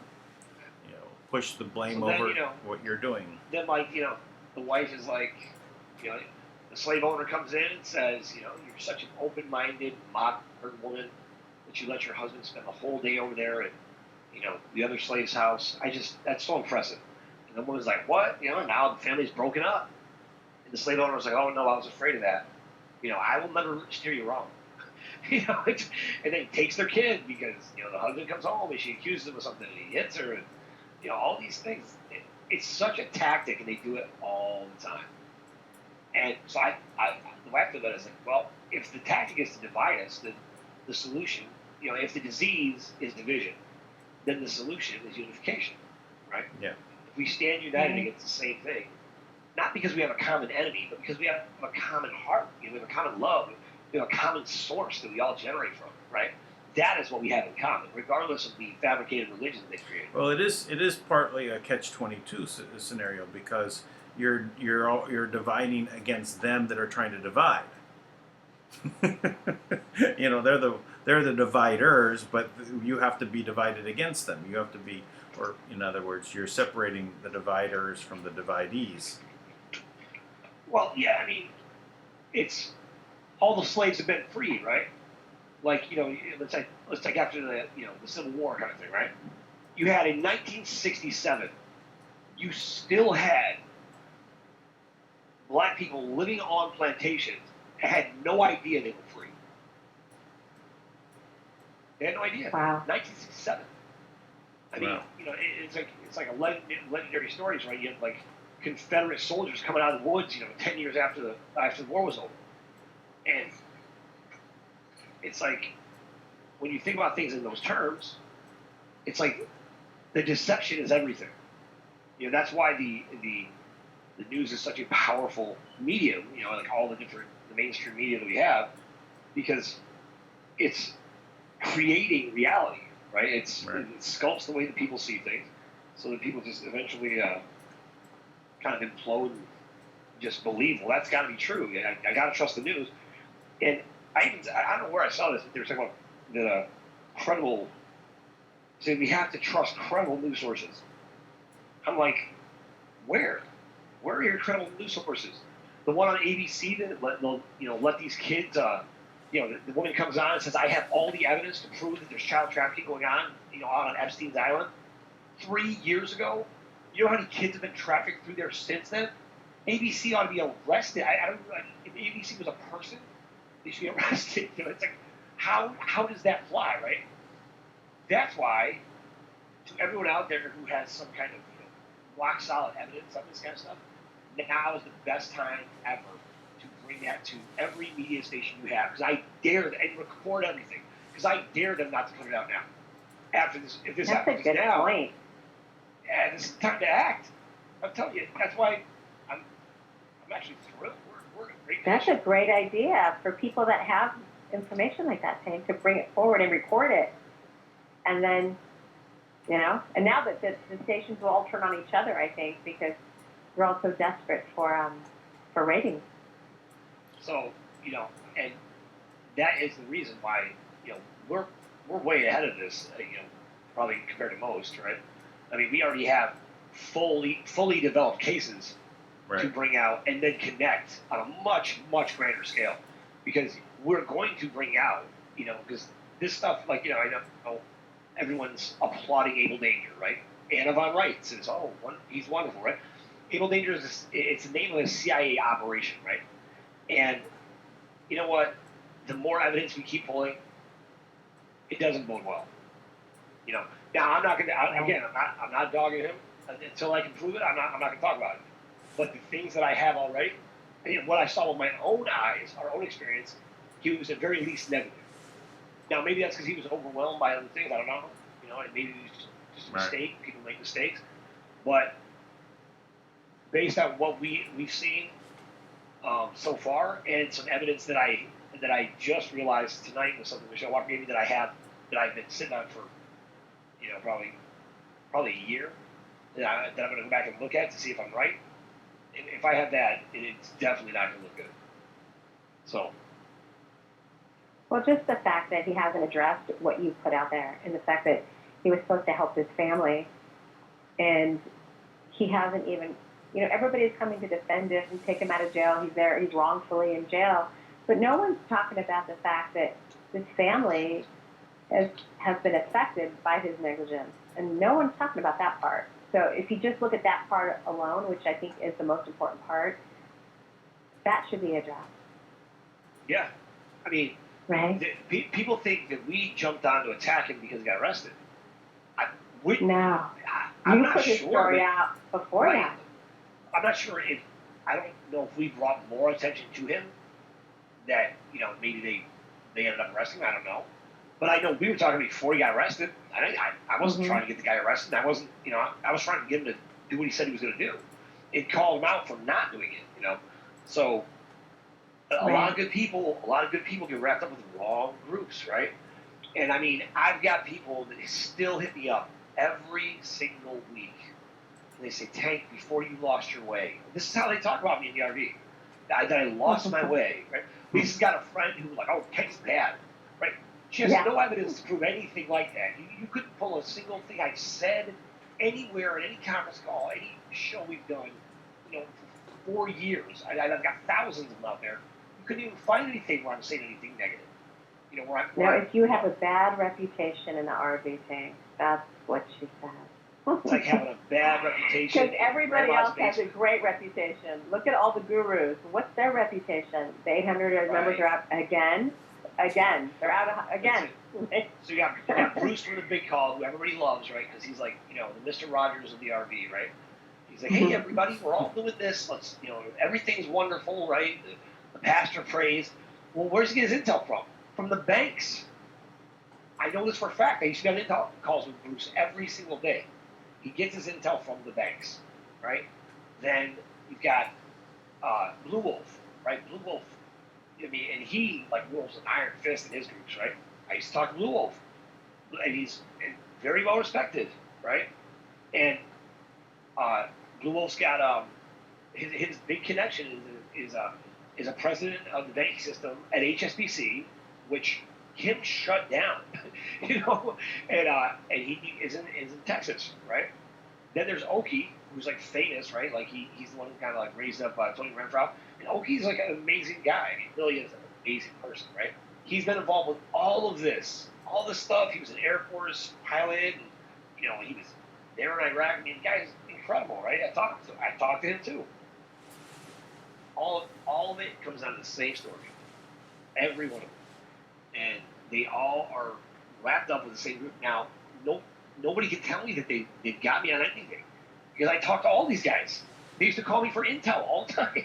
Push the blame over what you're doing. Then, like, the wife is like, the slave owner comes in and says, you're such an open-minded, modern woman that you let your husband spend the whole day over there at, the other slave's house. That's so impressive. And the woman's like, what? Now the family's broken up. And the slave owner was like, oh, no, I was afraid of that. I will never steer you wrong. And then he takes their kid because, the husband comes home and she accuses him of something and he hits her and, all these things. It's such a tactic, and they do it all the time. And so the way I feel about it is like, well, if the tactic is to divide us, then the solution if the disease is division, then the solution is unification, right? Yeah. If we stand united against the same thing, not because we have a common enemy, but because we have a common heart, we have a common love, we have a common source that we all generate from, right? That is what we have in common, regardless of the fabricated religion that they created. Well, it is partly a catch-22 scenario because you're dividing against them that are trying to divide. They're the dividers, but you have to be divided against them. You have to be, or in other words, you're separating the dividers from the dividees. Well, yeah, I mean, it's all the slaves have been freed, right? Like, let's take after the Civil War kind of thing, right? You had in 1967, you still had black people living on plantations that had no idea they were free. They had no idea. Wow. 1967. I mean, Wow. it's like a legendary stories, right? You have like Confederate soldiers coming out of the woods, 10 years after the war was over, and it's like when you think about things in those terms, it's like the deception is everything. That's why the news is such a powerful medium. Like all the mainstream media that we have, because it's creating reality, right? It sculpts the way that people see things, so that people just eventually kind of implode and just believe, well, that's got to be true. I got to trust the news. And I don't know where I saw this, but they were talking about the credible, saying we have to trust credible news sources. I'm like, where? Where are your credible news sources? The one on ABC that let these kids, the woman comes on and says, I have all the evidence to prove that there's child trafficking going on, on Epstein's Island. 3 years ago, you know how many kids have been trafficked through there since then? ABC ought to be arrested. I don't know, if ABC was a person, they should be arrested. It's like, how does that fly, right? That's why, to everyone out there who has some kind of rock solid evidence of this kind of stuff, now is the best time ever to bring that to every media station you have, because I dare them, and record everything, because I dare them not to put it out now. After this, if this That's happens a good now, point. yeah, this is time to act. I'm telling you, that's why I'm actually thrilled. We're in a great That's position. a great idea for people that have information like that, Tank, to bring it forward and record it. And then, and now that the stations will all turn on each other, I think, because we're all so desperate for ratings. So, and that is the reason why, we're way ahead of this, probably compared to most, right? I mean, we already have fully developed cases to bring out and then connect on a much, much grander scale, because we're going to bring out, because this stuff, I know everyone's applauding Abel Danger, right? Anna Von Wright says, he's wonderful, right? Abel Danger it's the name of a CIA operation, right? And you know what? The more evidence we keep pulling, it doesn't bode well. Now I'm not I'm not dogging him until I can prove it. I'm not going to talk about it. But the things that I have already, and what I saw with my own eyes, our own experience, he was at very least negative. Now maybe that's because he was overwhelmed by other things. I don't know. And maybe it was just a mistake. People make mistakes, but based on what we've seen so far, and some evidence that I just realized tonight was something Michelle Walker gave me that I've been sitting on for probably a year, that I'm going to go back and look at to see if I'm right. If I have that, it's definitely not going to look good. So. Well, just the fact that he hasn't addressed what you put out there, and the fact that he was supposed to help his family, and he hasn't even, everybody's coming to defend him and take him out of jail. He's wrongfully in jail. But no one's talking about the fact that this family has been affected by his negligence. And no one's talking about that part. So if you just look at that part alone, which I think is the most important part, that should be addressed. Yeah. I mean, right? People think that we jumped on to attack him because he got arrested. No. I'm you not put his sure, story but, out before right, that. I'm not sure I don't know if we brought more attention to him that, maybe they ended up arresting him. I don't know. But I know we were talking before he got arrested. I wasn't trying to get the guy arrested. I wasn't, I was trying to get him to do what he said he was going to do. It called him out for not doing it, So a lot of good people get wrapped up with wrong groups, right? And I mean, I've got people that still hit me up every single week. And they say, Tank, before you lost your way. This is how they talk about me in the RV. That I lost my way, right? We just got a friend who was like, oh, Tank's bad, right? She has no evidence to prove anything like that. You couldn't pull a single thing I said anywhere in any conference call, any show we've done, for 4 years. I've got thousands of them out there. You couldn't even find anything where I'm saying anything negative. If you have a bad reputation in the RV tank, that's what she said. It's like having a bad reputation. Because everybody else has a great reputation. Look at all the gurus. What's their reputation? The 800 members are out again. They're out again. So you got Bruce from the Big Call, who everybody loves, right? Because he's like, the Mr. Rogers of the RV, right? He's like, hey, everybody, we're all doing this. Let's, everything's wonderful, right? The pastor prays. Well, where's he get his intel from? From the banks. I know this for a fact. I used to get intel calls with Bruce every single day. He gets his intel from the banks, right? Then you've got Blue Wolf, right? Blue Wolf. And he rules an iron fist in his groups, right? I used to talk to Blue Wolf, and he's very well respected, right? And Blue Wolf's got his big connection is a president of the banking system at HSBC, which Kim shut down, and he is in Texas, right? Then there's Oki, who's famous, right? He's the one who kind of raised up Tony Renfro, and Oki's an amazing guy. He really is an amazing person, right? He's been involved with all of this stuff. He was an Air Force pilot, and he was there in Iraq. The guy's incredible, right? I talked to him too. All of it comes down to the same story. Every one of them. And they all are wrapped up with the same group. Now, nobody can tell me that they got me on anything. Because I talk to all these guys. They used to call me for intel all the time.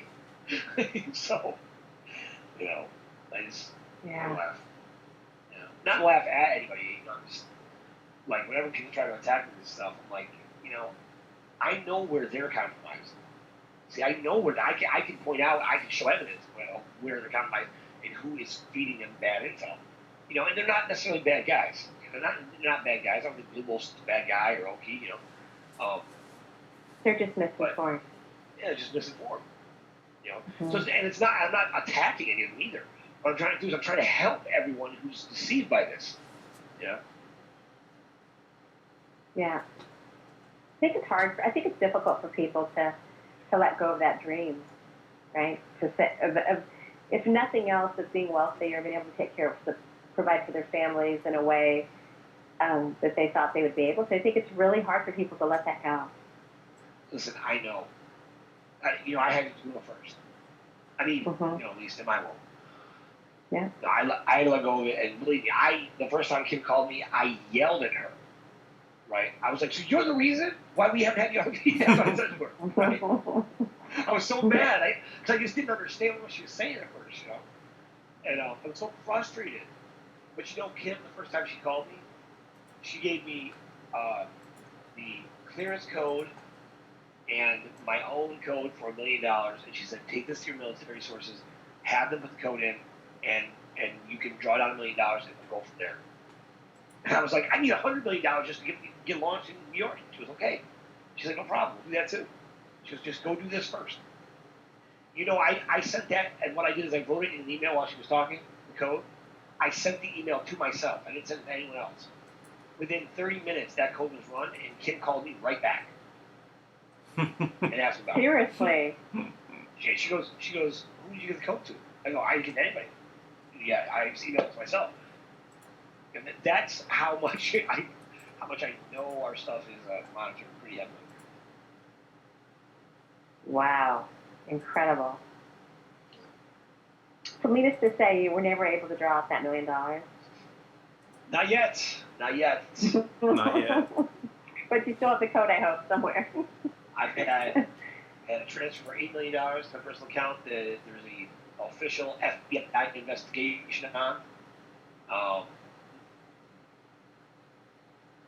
So, I just laugh. Not laugh at anybody. I'm just, whenever people try to attack me with this stuff, I'm like, I know where they're compromised. See, I know where I can point out, I can show evidence where they're compromised and who is feeding them bad intel. And they're not necessarily bad guys. They're not bad guys. I don't think Blue Wolf's a bad guy or Oki, They're just misinformed. They're just misinformed. So, and it's not. I'm not attacking any of them either. What I'm trying to do is I'm trying to help everyone who's deceived by this. Yeah. Yeah. I think it's hard. I think it's difficult for people to let go of that dream, right? If nothing else, of being wealthy or being able to take care of, provide for their families in a way that they thought they would be able to. I think it's really hard for people to let that go. Listen, I know. I had to do it first. At least in my world. Yeah. I had to let go of it, and believe me, the first time Kim called me, I yelled at her. Right? I was like, so you're the reason why we haven't had you? That's what I said to her. Right? I was so mad. I just didn't understand what she was saying at first, And I was so frustrated. But Kim, the first time she called me, she gave me the clearance code and my own code for $1 million, and she said, take this to your military sources, have them put the code in, and you can draw down $1 million and we'll go from there. And I was like, I need $100 million just to get launched in New York. She was okay. She's like, no problem, we'll do that too. She goes, just go do this first. I sent that, and what I did is I wrote it in an email while she was talking, the code. I sent the email to myself. I didn't send it to anyone else. Within 30 minutes, that code was run, and Kim called me right back and asked about it. Seriously? She goes, who did you get the code to? I go, I didn't give it to anybody. Yeah, I just emailed it to myself. And that's how much I know our stuff is monitored pretty heavily. Wow. Incredible. So needless to say, you were never able to draw out that $1 million? Not yet. Not yet. Not yet. But you still have the code, I hope, somewhere. I've had a transfer for $8 million to my personal account. There's an official FBI investigation on.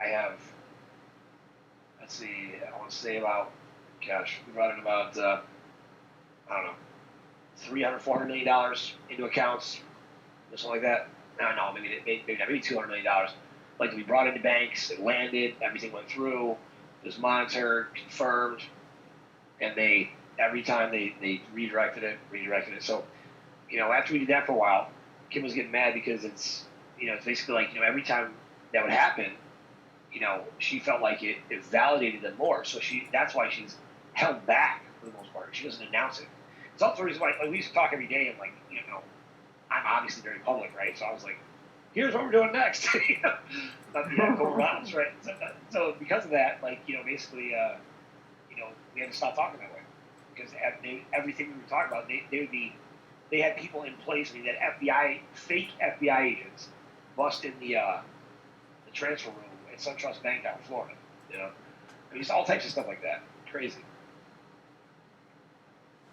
I have, let's see, I want to say about, gosh, we brought in about, I don't know, $300, $400 million into accounts, or something like that. No, maybe $200 million. Like we brought into banks, it landed, everything went through, it was monitored, confirmed, and every time they redirected it. So, after we did that for a while, Kim was getting mad because it's basically like, every time that would happen, she felt like it validated them more. So that's why she's held back for the most part. She doesn't announce it. It's also the reason why, like, we used to talk every day, and like, I'm obviously very public, right? So I was like, here's what we're doing next. Not the gold rounds, right? So because of that, like, basically, we had to stop talking that way because everything we were talking about, they had people in place. I mean, that fake FBI agents bust in the transfer room at SunTrust Bank down in Florida. I mean, just all types of stuff like that. Crazy.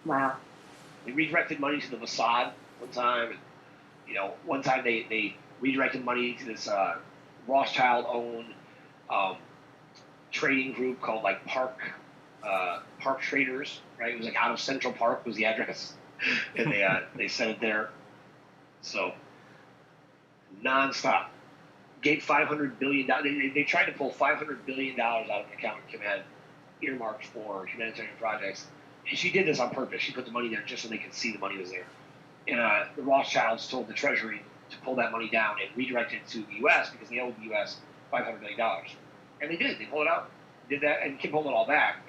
Wow. They redirected money to the Mossad one time, and one time they redirected money to this Rothschild-owned trading group called like Park Traders, right? It was like out of Central Park was the address, and they sent it there. So nonstop. Gave $500 billion. They tried to pull $500 billion out of an account Kim had earmarked for humanitarian projects, and she did this on purpose. She put the money there just so they could see the money was there. And the Rothschilds told the Treasury to pull that money down and redirect it to the U.S. because they owed the U.S. $500 million. And they did. They pulled it out, did that, and Kim pulled it all back.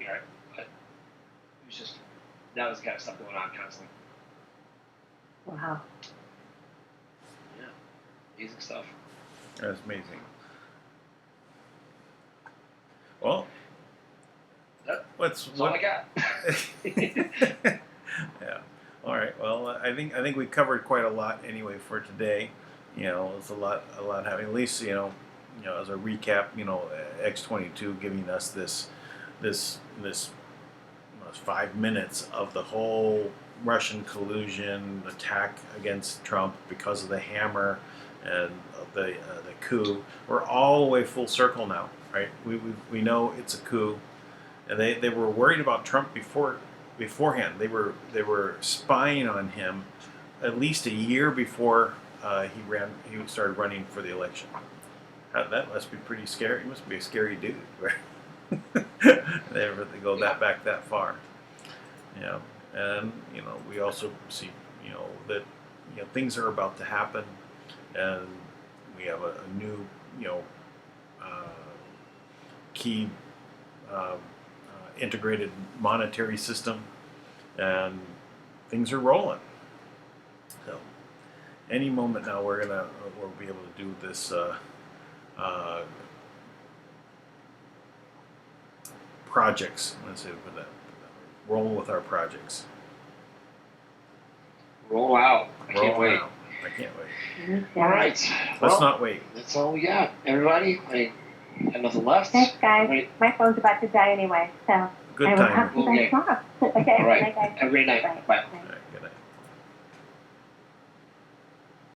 But it was just, that was the kind of stuff going on constantly. Wow. Yeah, amazing stuff. That's amazing. Well, That's all I got. Yeah. All right. Well, I think we covered quite a lot anyway for today. It's a lot happening. At least as a recap, X22 giving us this 5 minutes of the whole Russian collusion attack against Trump because of the hammer and the coup. We're all the way full circle now, right? We know it's a coup, and they were worried about Trump beforehand. They were spying on him at least a year before he started running for the election. That must be pretty scary. He must be a scary dude, right? They go back that far. And we also see that things are about to happen, and we have a new key integrated monetary system, and things are rolling. So any moment now we'll be able to do this projects. Let's say put that roll with our projects. Roll out. I can't wait. I can't wait. All right. Let's not wait. That's all we got. Everybody, I got nothing left. Thanks, guys. Right. My phone's about to die anyway, so Good I will timing. talk to you guys tomorrow. Okay. All right. Bye, guys. Have a great night. Bye. Bye. Bye.